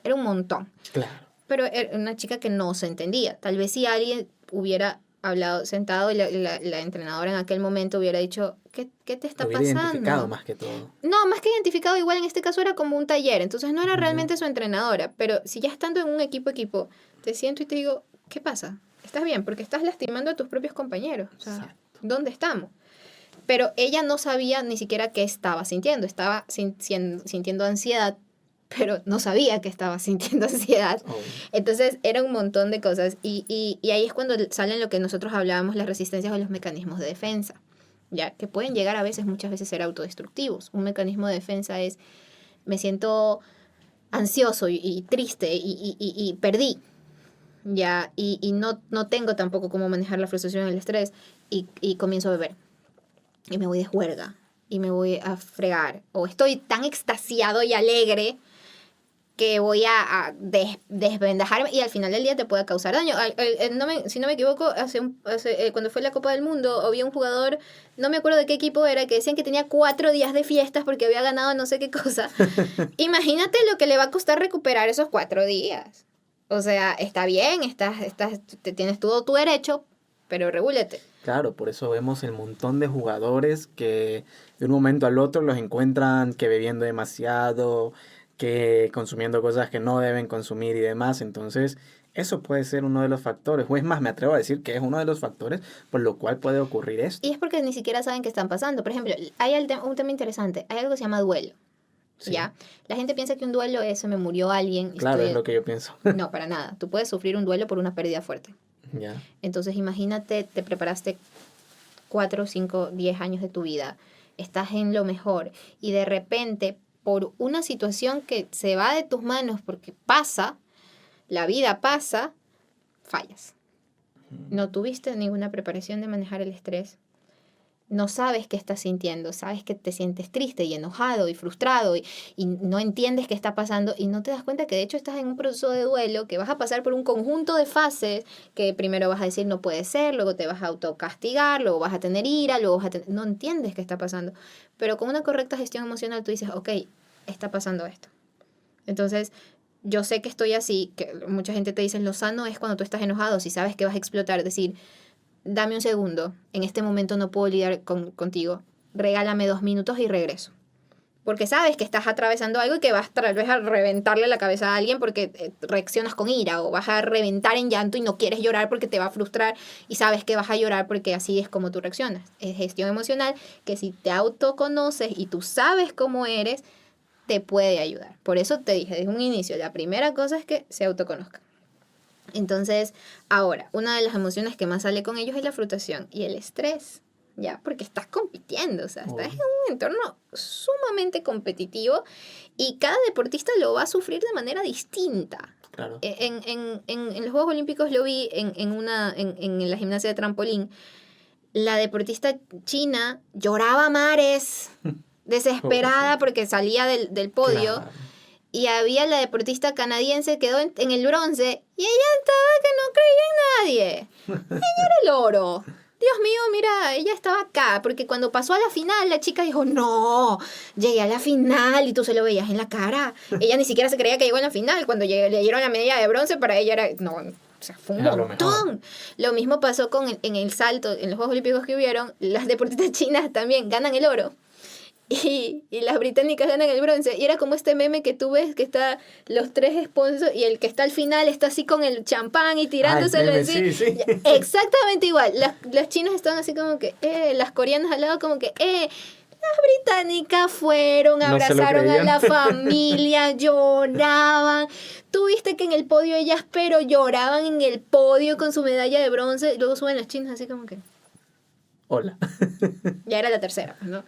[SPEAKER 2] Era un montón.
[SPEAKER 1] Claro.
[SPEAKER 2] Pero era una chica que no se entendía. Tal vez si alguien hubiera hablado sentado y la entrenadora en aquel momento hubiera dicho, ¿qué te está
[SPEAKER 1] Lo hubiera
[SPEAKER 2] pasando?
[SPEAKER 1] identificado más que todo.
[SPEAKER 2] No, más que identificado, igual en este caso era como un taller, entonces no era realmente su entrenadora, pero si ya estando en un equipo, te siento y te digo, ¿qué pasa? ¿Estás bien? Porque estás lastimando a tus propios compañeros. O sea,
[SPEAKER 1] Exacto.
[SPEAKER 2] ¿dónde estamos? Pero ella no sabía ni siquiera qué estaba sintiendo, estaba sintiendo ansiedad, pero no sabía que estaba sintiendo ansiedad.
[SPEAKER 1] Oh.
[SPEAKER 2] Entonces era un montón de cosas y ahí es cuando salen lo que nosotros hablábamos, las resistencias o los mecanismos de defensa, ya que pueden llegar muchas veces ser autodestructivos. Un mecanismo de defensa es, me siento ansioso y triste y perdí, ya, y no tengo tampoco cómo manejar la frustración y el estrés y comienzo a beber y me voy de juerga y me voy a fregar o estoy tan extasiado y alegre que voy a desvendajarme y al final del día te puede causar daño. Si no me equivoco, cuando fue la Copa del Mundo, había un jugador, no me acuerdo de qué equipo era, que decían que tenía 4 días de fiestas porque había ganado no sé qué cosa. Imagínate lo que le va a costar recuperar esos 4 días. O sea, está bien, tienes todo tu derecho, pero regúlate.
[SPEAKER 1] Claro, por eso vemos el montón de jugadores que de un momento al otro los encuentran que bebiendo demasiado, que consumiendo cosas que no deben consumir y demás. Entonces, eso puede ser uno de los factores, o es más, me atrevo a decir que es uno de los factores por lo cual puede ocurrir
[SPEAKER 2] Y
[SPEAKER 1] esto.
[SPEAKER 2] es porque ni siquiera saben qué están pasando. Por ejemplo, un tema interesante. Hay algo que se llama duelo,
[SPEAKER 1] Sí,
[SPEAKER 2] ¿ya? La gente piensa que un duelo es, se me murió alguien,
[SPEAKER 1] claro, es
[SPEAKER 2] estoy...
[SPEAKER 1] lo que yo pienso.
[SPEAKER 2] No, para nada. Tú puedes sufrir un duelo por una pérdida fuerte.
[SPEAKER 1] Ya.
[SPEAKER 2] Entonces, imagínate, te preparaste 4, 5, 10 años de tu vida, estás en lo mejor y de repente, por una situación que se va de tus manos porque pasa, la vida pasa, fallas. No tuviste ninguna preparación de manejar el estrés. No sabes qué estás sintiendo, sabes que te sientes triste y enojado y frustrado y no entiendes qué está pasando y no te das cuenta que de hecho estás en un proceso de duelo, que vas a pasar por un conjunto de fases que primero vas a decir no puede ser, luego te vas a autocastigar, luego vas a tener ira, luego vas a tener... No entiendes qué está pasando, pero con una correcta gestión emocional tú dices, ok, está pasando esto. Entonces, yo sé que estoy así, que mucha gente te dice, lo sano es cuando tú estás enojado, si sabes que vas a explotar, decir, dame un segundo, en este momento no puedo lidiar contigo, regálame 2 minutos y regreso. Porque sabes que estás atravesando algo y que vas tal vez a reventarle la cabeza a alguien porque reaccionas con ira o vas a reventar en llanto y no quieres llorar porque te va a frustrar y sabes que vas a llorar porque así es como tú reaccionas. Es gestión emocional que si te autoconoces y tú sabes cómo eres, te puede ayudar. Por eso te dije desde un inicio, la primera cosa es que se autoconozcan. Entonces, ahora, una de las emociones que más sale con ellos es la frustración y el estrés, ¿ya? Porque estás compitiendo, o sea, estás en un entorno sumamente competitivo y cada deportista lo va a sufrir de manera distinta.
[SPEAKER 1] Claro.
[SPEAKER 2] En los Juegos Olímpicos lo vi en la gimnasia de trampolín. La deportista china lloraba a mares, desesperada
[SPEAKER 1] Pobrecito.
[SPEAKER 2] porque salía del podio.
[SPEAKER 1] Claro.
[SPEAKER 2] Y había la deportista canadiense, quedó en el bronce y ella estaba que no creía en nadie. Era el oro. Dios mío, mira, ella estaba acá, porque cuando pasó a la final, la chica dijo, no, llegué a la final y tú se lo veías en la cara. Ella ni siquiera se creía que llegó a la final. Cuando le dieron la medalla de bronce, para ella era, no, o sea, fue un
[SPEAKER 1] Era lo mejor.
[SPEAKER 2] montón. Lo mismo pasó en el salto, en los Juegos Olímpicos que hubieron, las deportistas chinas también ganan el oro. Y las británicas ganan el bronce. Y era como este meme que tú ves que está los tres sponsors y el que está al final está así con el champán y tirándoselo
[SPEAKER 1] meme,
[SPEAKER 2] encima.
[SPEAKER 1] sí, sí.
[SPEAKER 2] Exactamente igual. Las chinas estaban así como que, las coreanas al lado como que, las británicas fueron,
[SPEAKER 1] No se lo
[SPEAKER 2] abrazaron a
[SPEAKER 1] creían.
[SPEAKER 2] la familia, lloraban. Tú viste que en el podio ellas, pero lloraban en el podio con su medalla de bronce. Y luego suben las chinas así como que,
[SPEAKER 1] Hola.
[SPEAKER 2] ya era la tercera, ¿no?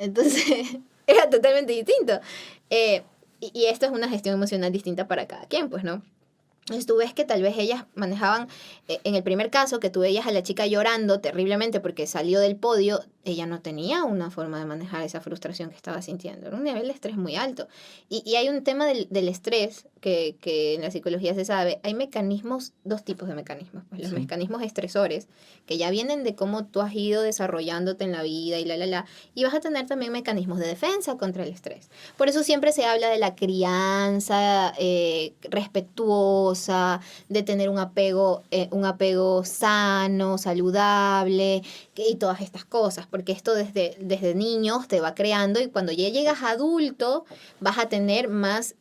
[SPEAKER 2] Entonces, era totalmente distinto. Y esto es una gestión emocional distinta para cada quien, pues, ¿no? Entonces tú ves que tal vez ellas manejaban, en el primer caso, que tú veías a la chica llorando terriblemente porque salió del podio, ella no tenía una forma de manejar esa frustración que estaba sintiendo. Era un nivel de estrés muy alto. Y hay un tema del estrés que en la psicología se sabe. Hay mecanismos, dos tipos de mecanismos. Pues los
[SPEAKER 1] Sí.
[SPEAKER 2] mecanismos estresores, que ya vienen de cómo tú has ido desarrollándote en la vida y la. Y vas a tener también mecanismos de defensa contra el estrés. Por eso siempre se habla de la crianza respetuosa, de tener un apego sano, saludable, y todas estas cosas, porque esto desde niños te va creando y cuando ya llegas adulto vas a tener más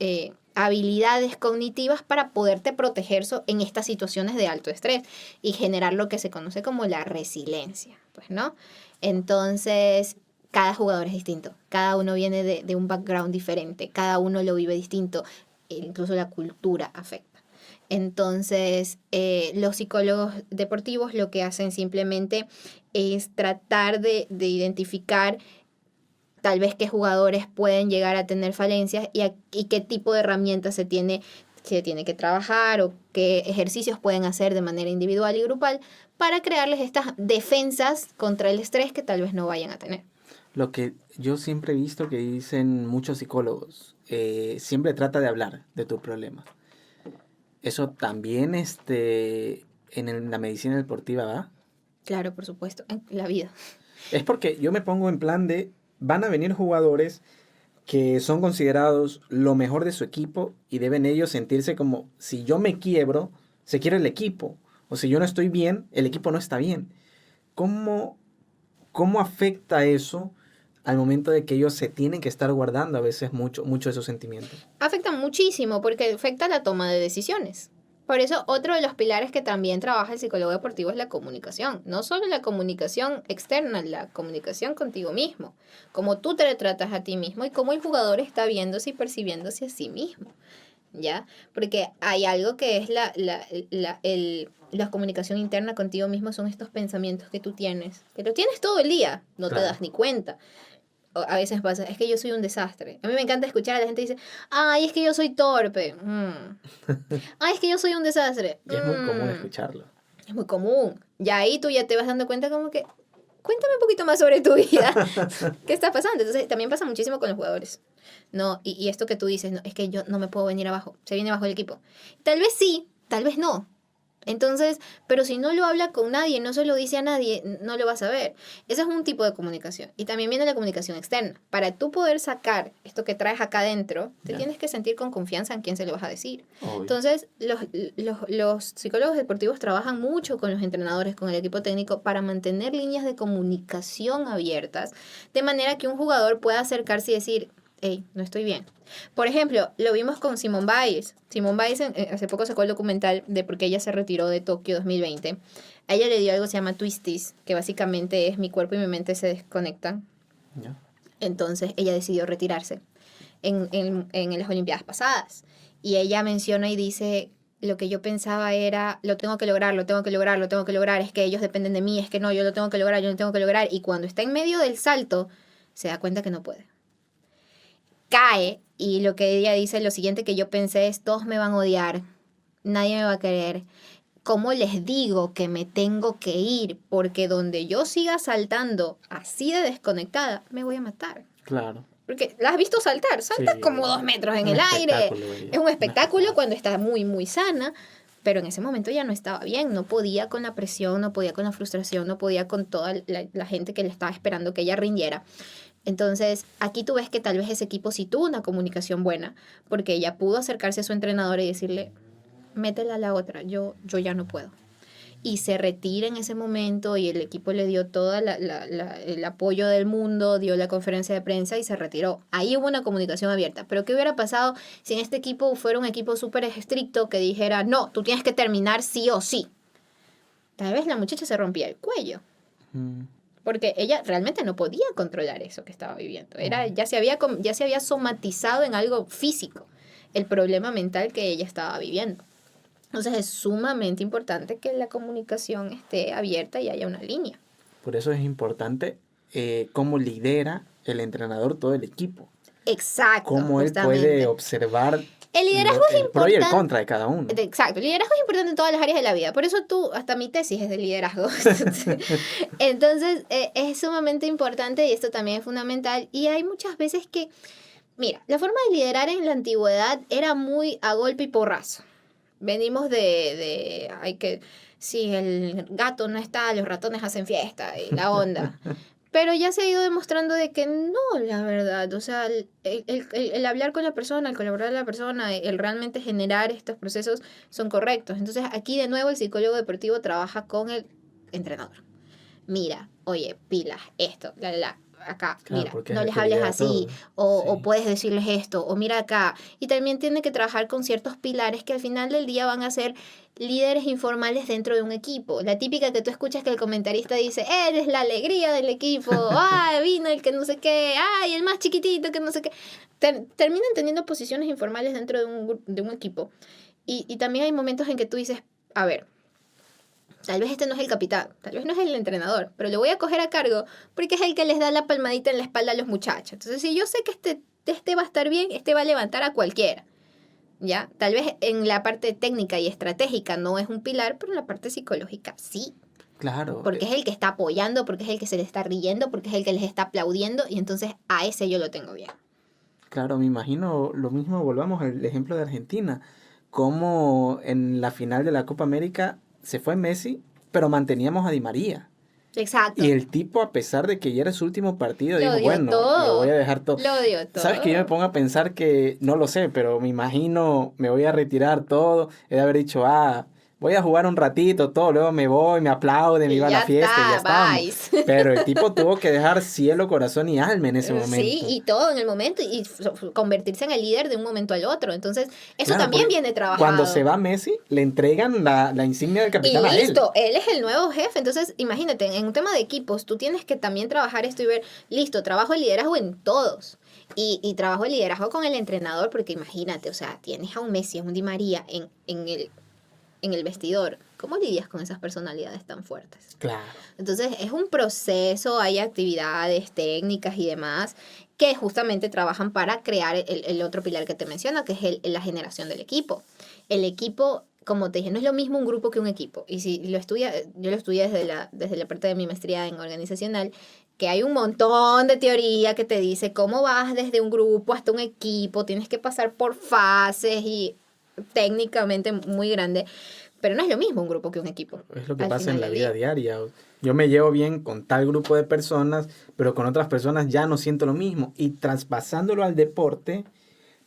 [SPEAKER 2] habilidades cognitivas para poderte proteger en estas situaciones de alto estrés y generar lo que se conoce como la resiliencia, pues, ¿no? Entonces, cada jugador es distinto, cada uno viene de un background diferente, cada uno lo vive distinto, incluso la cultura afecta. Entonces, los psicólogos deportivos lo que hacen simplemente es tratar de identificar tal vez qué jugadores pueden llegar a tener falencias y qué tipo de herramientas se tiene que trabajar o qué ejercicios pueden hacer de manera individual y grupal para crearles estas defensas contra el estrés que tal vez no vayan a tener.
[SPEAKER 1] Lo que yo siempre he visto que dicen muchos psicólogos, siempre trata de hablar de tu problema. Eso también en la medicina deportiva va.
[SPEAKER 2] Claro, por supuesto, en la vida.
[SPEAKER 1] Es porque yo me pongo en plan de, van a venir jugadores que son considerados lo mejor de su equipo y deben ellos sentirse como, si yo me quiebro, se quiere el equipo. O si yo no estoy bien, el equipo no está bien. ¿cómo, cómo afecta eso al momento de que ellos se tienen que estar guardando a veces mucho esos sentimientos?
[SPEAKER 2] Afecta muchísimo porque afecta la toma de decisiones. Por eso, otro de los pilares que también trabaja el psicólogo deportivo es la comunicación. No solo la comunicación externa, la comunicación contigo mismo. Cómo tú te tratas a ti mismo y cómo el jugador está viéndose y percibiéndose a sí mismo. ¿Ya? Porque hay algo que es la comunicación interna contigo mismo, son estos pensamientos que tú tienes, que lo tienes todo el día, no te das ni cuenta. A veces pasa, es que yo soy un desastre. A mí me encanta escuchar a la gente que dice, ay, es que yo soy torpe. Ay, es que yo soy un desastre.
[SPEAKER 1] Y es muy común escucharlo.
[SPEAKER 2] Es muy común. Ya ahí tú ya te vas dando cuenta como que, cuéntame un poquito más sobre tu vida. ¿Qué está pasando? Entonces, también pasa muchísimo con los jugadores. No, y esto que tú dices, no, es que yo no me puedo venir abajo. Se viene abajo el equipo. Tal vez sí, tal vez no. Entonces, pero si no lo habla con nadie, no se lo dice a nadie, no lo vas a ver. Ese es un tipo de comunicación. Y también viene la comunicación externa. Para tú poder sacar esto que traes acá adentro, te tienes que sentir con confianza en quién se lo vas a decir. Obvio. Entonces, los psicólogos deportivos trabajan mucho con los entrenadores, con el equipo técnico, para mantener líneas de comunicación abiertas, de manera que un jugador pueda acercarse y decir, hey, no estoy bien. Por ejemplo, lo vimos con Simone Biles. Simone Biles hace poco sacó el documental de por qué ella se retiró de Tokio 2020. A ella le dio algo que se llama twisties, que básicamente es mi cuerpo y mi mente se desconectan. Yeah. Entonces ella decidió retirarse en las Olimpiadas pasadas. Y ella menciona y dice, lo que yo pensaba era, lo tengo que lograr, es que ellos dependen de mí, es que no, yo lo tengo que lograr. Y cuando está en medio del salto, se da cuenta que no puede. Cae y lo que ella dice, lo siguiente que yo pensé es, todos me van a odiar, nadie me va a querer. ¿Cómo les digo que me tengo que ir? Porque donde yo siga saltando así de desconectada, me voy a matar.
[SPEAKER 1] Claro.
[SPEAKER 2] Porque la has visto saltar, saltas sí, como 2 metros en el aire. Es un espectáculo cuando está muy, muy sana. Pero en ese momento ya no estaba bien, no podía con la presión, no podía con la frustración, no podía con toda la gente que le estaba esperando que ella rindiera. Entonces, aquí tú ves que tal vez ese equipo sí tuvo una comunicación buena, porque ella pudo acercarse a su entrenador y decirle, métela a la otra, yo ya no puedo. Y se retira en ese momento y el equipo le dio todo el apoyo del mundo, dio la conferencia de prensa y se retiró. Ahí hubo una comunicación abierta. Pero ¿qué hubiera pasado si en este equipo fuera un equipo súper estricto que dijera, no, tú tienes que terminar sí o sí? Tal vez la muchacha se rompía el cuello. Porque ella realmente no podía controlar eso que estaba viviendo. Ya se había somatizado en algo físico el problema mental que ella estaba viviendo. Entonces es sumamente importante que la comunicación esté abierta y haya una línea.
[SPEAKER 1] Por eso es importante cómo lidera el entrenador todo el equipo.
[SPEAKER 2] Exacto.
[SPEAKER 1] Cómo él puede observar
[SPEAKER 2] el liderazgo es importante.
[SPEAKER 1] Pro y el contra de cada uno.
[SPEAKER 2] Exacto. El liderazgo es importante en todas las áreas de la vida. Por eso hasta mi tesis es de liderazgo. Entonces, es sumamente importante y esto también es fundamental. Y hay muchas veces que, mira, la forma de liderar en la antigüedad era muy a golpe y porrazo. Venimos si el gato no está, los ratones hacen fiesta y la onda. Pero ya se ha ido demostrando de que no, la verdad. O sea, el hablar con la persona, el colaborar con la persona, el realmente generar estos procesos son correctos. Entonces, aquí de nuevo el psicólogo deportivo trabaja con el entrenador. Mira, oye, pilas, esto, acá, claro, mira, no les hables así, o puedes decirles esto, o mira acá. Y también tiene que trabajar con ciertos pilares que al final del día van a ser líderes informales dentro de un equipo. La típica que tú escuchas que el comentarista dice, eres la alegría del equipo, ay, vino el que no sé qué, ay, el más chiquitito que no sé qué. Terminan teniendo posiciones informales dentro de un equipo. Y también hay momentos en que tú dices, a ver, tal vez este no es el capitán, tal vez no es el entrenador, pero lo voy a coger a cargo porque es el que les da la palmadita en la espalda a los muchachos. Entonces, si yo sé que este va a estar bien, este va a levantar a cualquiera. ¿Ya? Tal vez en la parte técnica y estratégica no es un pilar, pero en la parte psicológica sí.
[SPEAKER 1] Claro.
[SPEAKER 2] Porque es el que está apoyando, porque es el que se le está riendo, porque es el que les está aplaudiendo y entonces a ese yo lo tengo bien.
[SPEAKER 1] Claro, me imagino lo mismo, volvamos al ejemplo de Argentina, como en la final de la Copa América se fue Messi, pero manteníamos a Di María.
[SPEAKER 2] Exacto.
[SPEAKER 1] Y el tipo, a pesar de que ya era su último partido, dijo, bueno,
[SPEAKER 2] todo.
[SPEAKER 1] lo voy a dejar todo.
[SPEAKER 2] Lo dio todo.
[SPEAKER 1] ¿Sabes que yo me pongo a pensar que, no lo sé, pero me imagino, me voy a retirar todo, he de haber dicho, voy a jugar un ratito, todo, luego me voy, me aplauden, me iba a la fiesta y ya estamos. Pero el tipo tuvo que dejar cielo, corazón y alma en ese momento.
[SPEAKER 2] Sí, y todo en el momento y convertirse en el líder de un momento al otro. Entonces, eso
[SPEAKER 1] Claro,
[SPEAKER 2] también
[SPEAKER 1] porque
[SPEAKER 2] viene trabajado.
[SPEAKER 1] cuando se va Messi, le entregan la insignia del
[SPEAKER 2] Y
[SPEAKER 1] capitán a él.
[SPEAKER 2] listo, él es el nuevo jefe. Entonces, imagínate, en un tema de equipos, tú tienes que también trabajar esto y ver, listo, trabajo el liderazgo en todos. Y trabajo el liderazgo con el entrenador, porque imagínate, o sea, tienes a un Messi, a un Di María en el vestidor. ¿Cómo lidias con esas personalidades tan fuertes?
[SPEAKER 1] Claro.
[SPEAKER 2] Entonces, es un proceso, hay actividades, técnicas y demás que justamente trabajan para crear el otro pilar que te menciono, que es la generación del equipo. El equipo, como te dije, no es lo mismo un grupo que un equipo. Y si lo estudia, yo lo estudié desde la parte de mi maestría en organizacional, que hay un montón de teoría que te dice cómo vas desde un grupo hasta un equipo, tienes que pasar por fases y técnicamente muy grande, pero no es lo mismo un grupo que un equipo.
[SPEAKER 1] Es lo que
[SPEAKER 2] al
[SPEAKER 1] pasa
[SPEAKER 2] final
[SPEAKER 1] en la
[SPEAKER 2] del
[SPEAKER 1] vida
[SPEAKER 2] día.
[SPEAKER 1] diaria. Yo me llevo bien con tal grupo de personas, pero con otras personas ya no siento lo mismo. Y traspasándolo al deporte,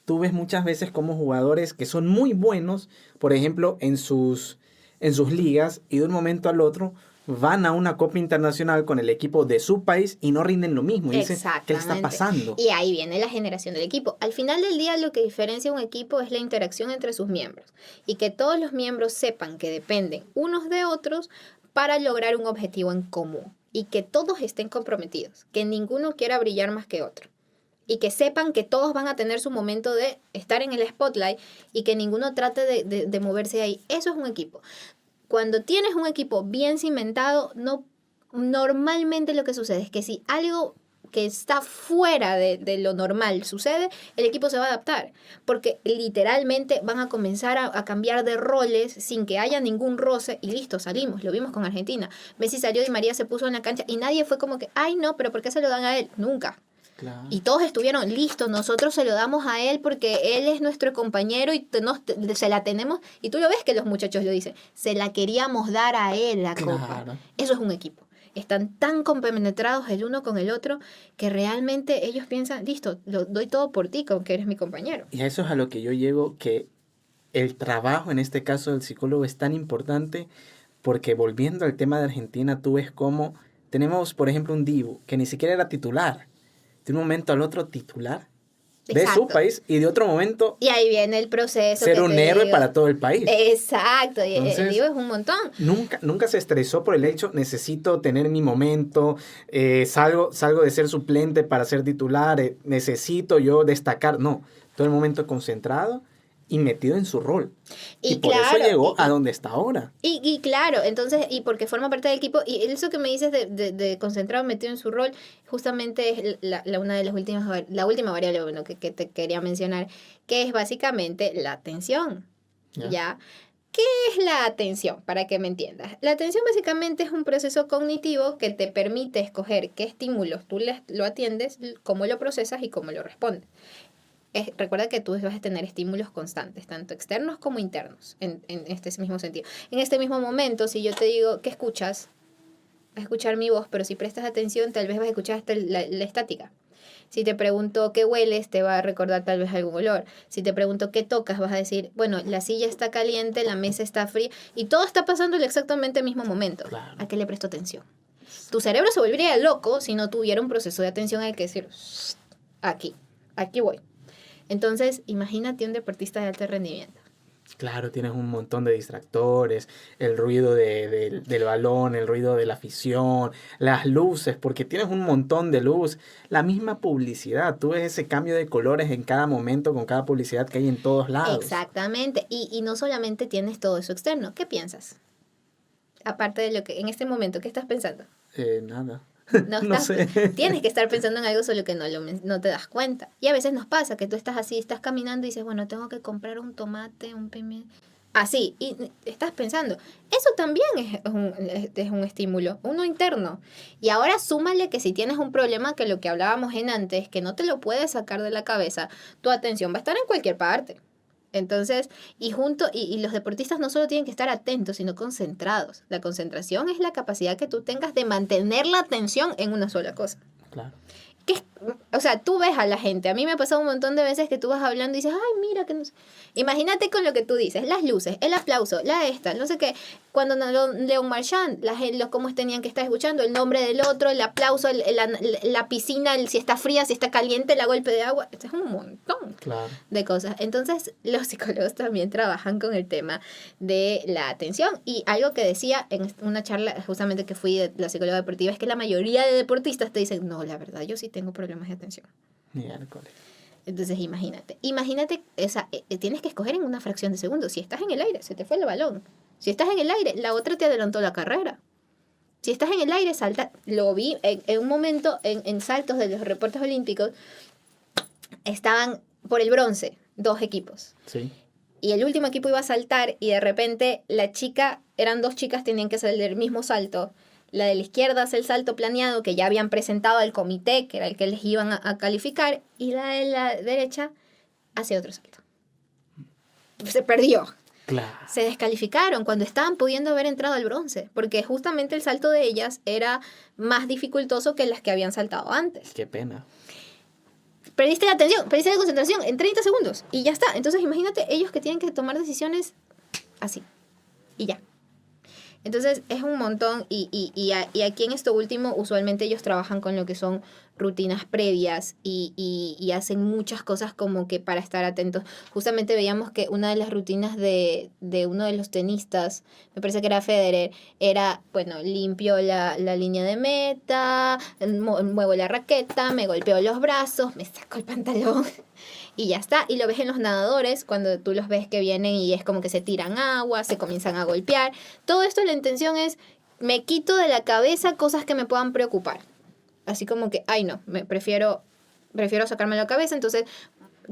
[SPEAKER 1] tú ves muchas veces como jugadores que son muy buenos, por ejemplo, en sus ligas, y de un momento al otro van a una Copa Internacional con el equipo de su país y no rinden lo mismo. Y dicen, ¿qué le está
[SPEAKER 2] Exactamente.
[SPEAKER 1] pasando?
[SPEAKER 2] Y ahí viene la generación del equipo. Al final del día lo que diferencia un equipo es la interacción entre sus miembros y que todos los miembros sepan que dependen unos de otros para lograr un objetivo en común y que todos estén comprometidos, que ninguno quiera brillar más que otro. Y que sepan que todos van a tener su momento de estar en el spotlight y que ninguno trate de moverse de ahí. Eso es un equipo. Cuando tienes un equipo bien cimentado, no, normalmente lo que sucede es que si algo que está fuera de lo normal sucede, el equipo se va a adaptar, porque literalmente van a comenzar a cambiar de roles sin que haya ningún roce y listo, salimos, lo vimos con Argentina. Messi salió, Di María se puso en la cancha y nadie fue como que, ay no, pero ¿por qué se lo dan a él? Nunca.
[SPEAKER 1] Claro.
[SPEAKER 2] Y todos estuvieron listos, nosotros se lo damos a él porque él es nuestro compañero y se la tenemos. Y tú lo ves que los muchachos lo dicen, se la queríamos dar a él la copa.
[SPEAKER 1] Claro.
[SPEAKER 2] Eso es un equipo. Están tan compenetrados el uno con el otro que realmente ellos piensan, listo, lo doy todo por ti, con que eres mi compañero.
[SPEAKER 1] Y a eso es a lo que yo llego, que el trabajo, en este caso del psicólogo, es tan importante porque volviendo al tema de Argentina, tú ves cómo tenemos, por ejemplo, un Dibu que ni siquiera era titular, de un momento al otro titular de
[SPEAKER 2] Exacto.
[SPEAKER 1] su país y de otro momento
[SPEAKER 2] Y ahí viene el proceso.
[SPEAKER 1] ser
[SPEAKER 2] que
[SPEAKER 1] un
[SPEAKER 2] te
[SPEAKER 1] héroe
[SPEAKER 2] digo.
[SPEAKER 1] para todo el país.
[SPEAKER 2] Exacto, y
[SPEAKER 1] Entonces,
[SPEAKER 2] el Divo es un montón.
[SPEAKER 1] Nunca se estresó por el hecho, necesito tener mi momento, salgo de ser suplente para ser titular, necesito yo destacar. No, todo el momento concentrado y metido en su rol. Y por
[SPEAKER 2] claro,
[SPEAKER 1] eso llegó a donde está ahora.
[SPEAKER 2] Y claro, entonces, y porque forma parte del equipo, y eso que me dices de concentrado, metido en su rol, justamente es una de las la última variable, bueno, que te quería mencionar, que es básicamente la atención, ¿ya? ¿Qué es la atención? Para que me entiendas. La atención básicamente es un proceso cognitivo que te permite escoger qué estímulos tú lo atiendes, cómo lo procesas y cómo lo respondes. Recuerda que tú vas a tener estímulos constantes, tanto externos como internos, en este mismo sentido. En este mismo momento, si yo te digo, ¿qué escuchas? Vas a escuchar mi voz, pero si prestas atención, tal vez vas a escuchar hasta la estática. Si te pregunto qué hueles, te va a recordar tal vez algún olor. Si te pregunto qué tocas, vas a decir, bueno, la silla está caliente, la mesa está fría, y todo está pasando en exactamente el mismo momento.
[SPEAKER 1] Claro.
[SPEAKER 2] ¿A qué le presto atención? Tu cerebro se volvería loco si no tuviera un proceso de atención al que decir, aquí voy. Entonces, imagínate un deportista de alto rendimiento.
[SPEAKER 1] Claro, tienes un montón de distractores, el ruido del balón, el ruido de la afición, las luces, porque tienes un montón de luz, la misma publicidad, tú ves ese cambio de colores en cada momento con cada publicidad que hay en todos lados.
[SPEAKER 2] Exactamente, y no solamente tienes todo eso externo, ¿qué piensas? Aparte de lo que en este momento, ¿qué estás pensando?
[SPEAKER 1] Nada.
[SPEAKER 2] No
[SPEAKER 1] sé.
[SPEAKER 2] Tienes que estar pensando en algo solo que no te das cuenta. Y a veces nos pasa que tú estás así, estás caminando y dices, bueno, tengo que comprar un tomate, un pimiento. Así, y estás pensando. Eso también es un estímulo, uno interno. Y ahora súmale que si tienes un problema, que lo que hablábamos en antes, que no te lo puedes sacar de la cabeza, tu atención va a estar en cualquier parte. Entonces, y los deportistas no solo tienen que estar atentos, sino concentrados. La concentración es la capacidad que tú tengas de mantener la atención en una sola cosa.
[SPEAKER 1] Claro.
[SPEAKER 2] o sea, tú ves a la gente. A mí me ha pasado un montón de veces que tú vas hablando y dices, ay, mira que no sé. Imagínate con lo que tú dices, las luces, el aplauso, no sé qué. Cuando Leon Marchand, cómo tenían que estar escuchando, el nombre del otro, el aplauso, la piscina, si está fría, si está caliente, la golpe de agua. Esto es un montón de cosas. Entonces, los psicólogos también trabajan con el tema de la atención. Y algo que decía en una charla justamente que fui de la psicóloga deportiva es que la mayoría de deportistas te dicen, no, la verdad, yo sí tengo problemas de atención.
[SPEAKER 1] Miércoles.
[SPEAKER 2] Entonces imagínate, tienes que escoger en una fracción de segundo. Si estás en el aire, se te fue el balón. Si estás en el aire, la otra te adelantó la carrera. Si estás en el aire, salta. Lo vi en un momento en saltos de los reportes olímpicos, estaban por el bronce, 2 equipos.
[SPEAKER 1] Sí.
[SPEAKER 2] Y el último equipo iba a saltar y de repente eran 2 chicas, tenían que hacer el mismo salto. La de la izquierda hace el salto planeado que ya habían presentado al comité, que era el que les iban a calificar, y la de la derecha hace otro salto. Se perdió.
[SPEAKER 1] Claro.
[SPEAKER 2] Se descalificaron cuando estaban pudiendo haber entrado al bronce, porque justamente el salto de ellas era más dificultoso que las que habían saltado antes.
[SPEAKER 1] Qué pena.
[SPEAKER 2] Perdiste la atención, perdiste la concentración en 30 segundos y ya está. Entonces imagínate ellos que tienen que tomar decisiones así y ya. Entonces es un montón y aquí en esto último usualmente ellos trabajan con lo que son rutinas previas y hacen muchas cosas como que para estar atentos. Justamente veíamos que una de las rutinas de uno de los tenistas, me parece que era Federer, era, bueno, limpio la línea de meta, muevo la raqueta, me golpeo los brazos, me saco el pantalón. Y ya está, y lo ves en los nadadores, cuando tú los ves que vienen y es como que se tiran agua, se comienzan a golpear. Todo esto la intención es, me quito de la cabeza cosas que me puedan preocupar. Así como que, ay no, prefiero sacarme la cabeza, entonces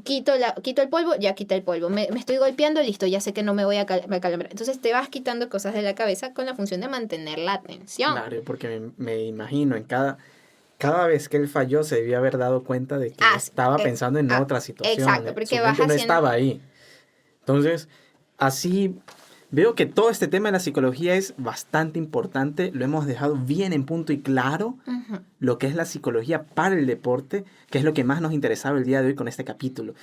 [SPEAKER 2] quito el polvo, ya quita el polvo. Me estoy golpeando, listo, ya sé que no me voy a calambrar. Entonces te vas quitando cosas de la cabeza con la función de mantener la atención.
[SPEAKER 1] Claro, porque me imagino en cada vez que él falló se debió haber dado cuenta de que estaba pensando en otra situación.
[SPEAKER 2] Exacto, porque
[SPEAKER 1] su mente no estaba ahí. Entonces, así veo que todo este tema de la psicología es bastante importante. Lo hemos dejado bien en punto y claro, lo que es la psicología para el deporte, que es lo que más nos interesaba el día de hoy con este capítulo.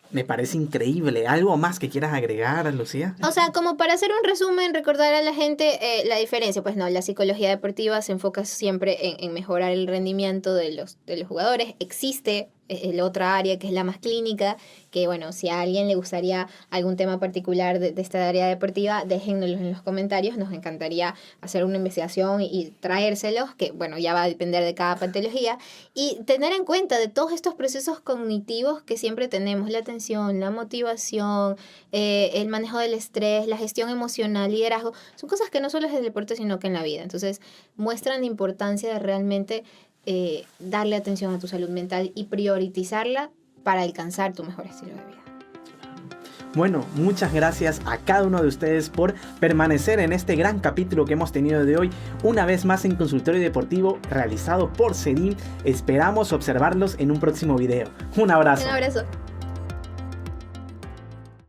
[SPEAKER 1] Me parece increíble. ¿Algo más que quieras agregar, Lucía?
[SPEAKER 2] O sea, como para hacer un resumen, recordar a la gente la diferencia. Pues no, la psicología deportiva se enfoca siempre en mejorar el rendimiento de los jugadores. Existe la otra área que es la más clínica, que bueno, si a alguien le gustaría algún tema particular de esta área deportiva, déjennoslo en los comentarios. Nos encantaría hacer una investigación y traérselos, que bueno, ya va a depender de cada patología. Y tener en cuenta de todos estos procesos cognitivos que siempre tenemos, la atención, la motivación, el manejo del estrés, la gestión emocional, liderazgo, son cosas que no solo es el deporte, sino que en la vida. Entonces, muestran la importancia de realmente darle atención a tu salud mental y priorizarla para alcanzar tu mejor estilo de vida.
[SPEAKER 1] Bueno, muchas gracias a cada uno de ustedes por permanecer en este gran capítulo que hemos tenido de hoy, una vez más en Consultorio Deportivo realizado por CEDIM. Esperamos observarlos en un próximo video. Un abrazo.
[SPEAKER 2] Un abrazo.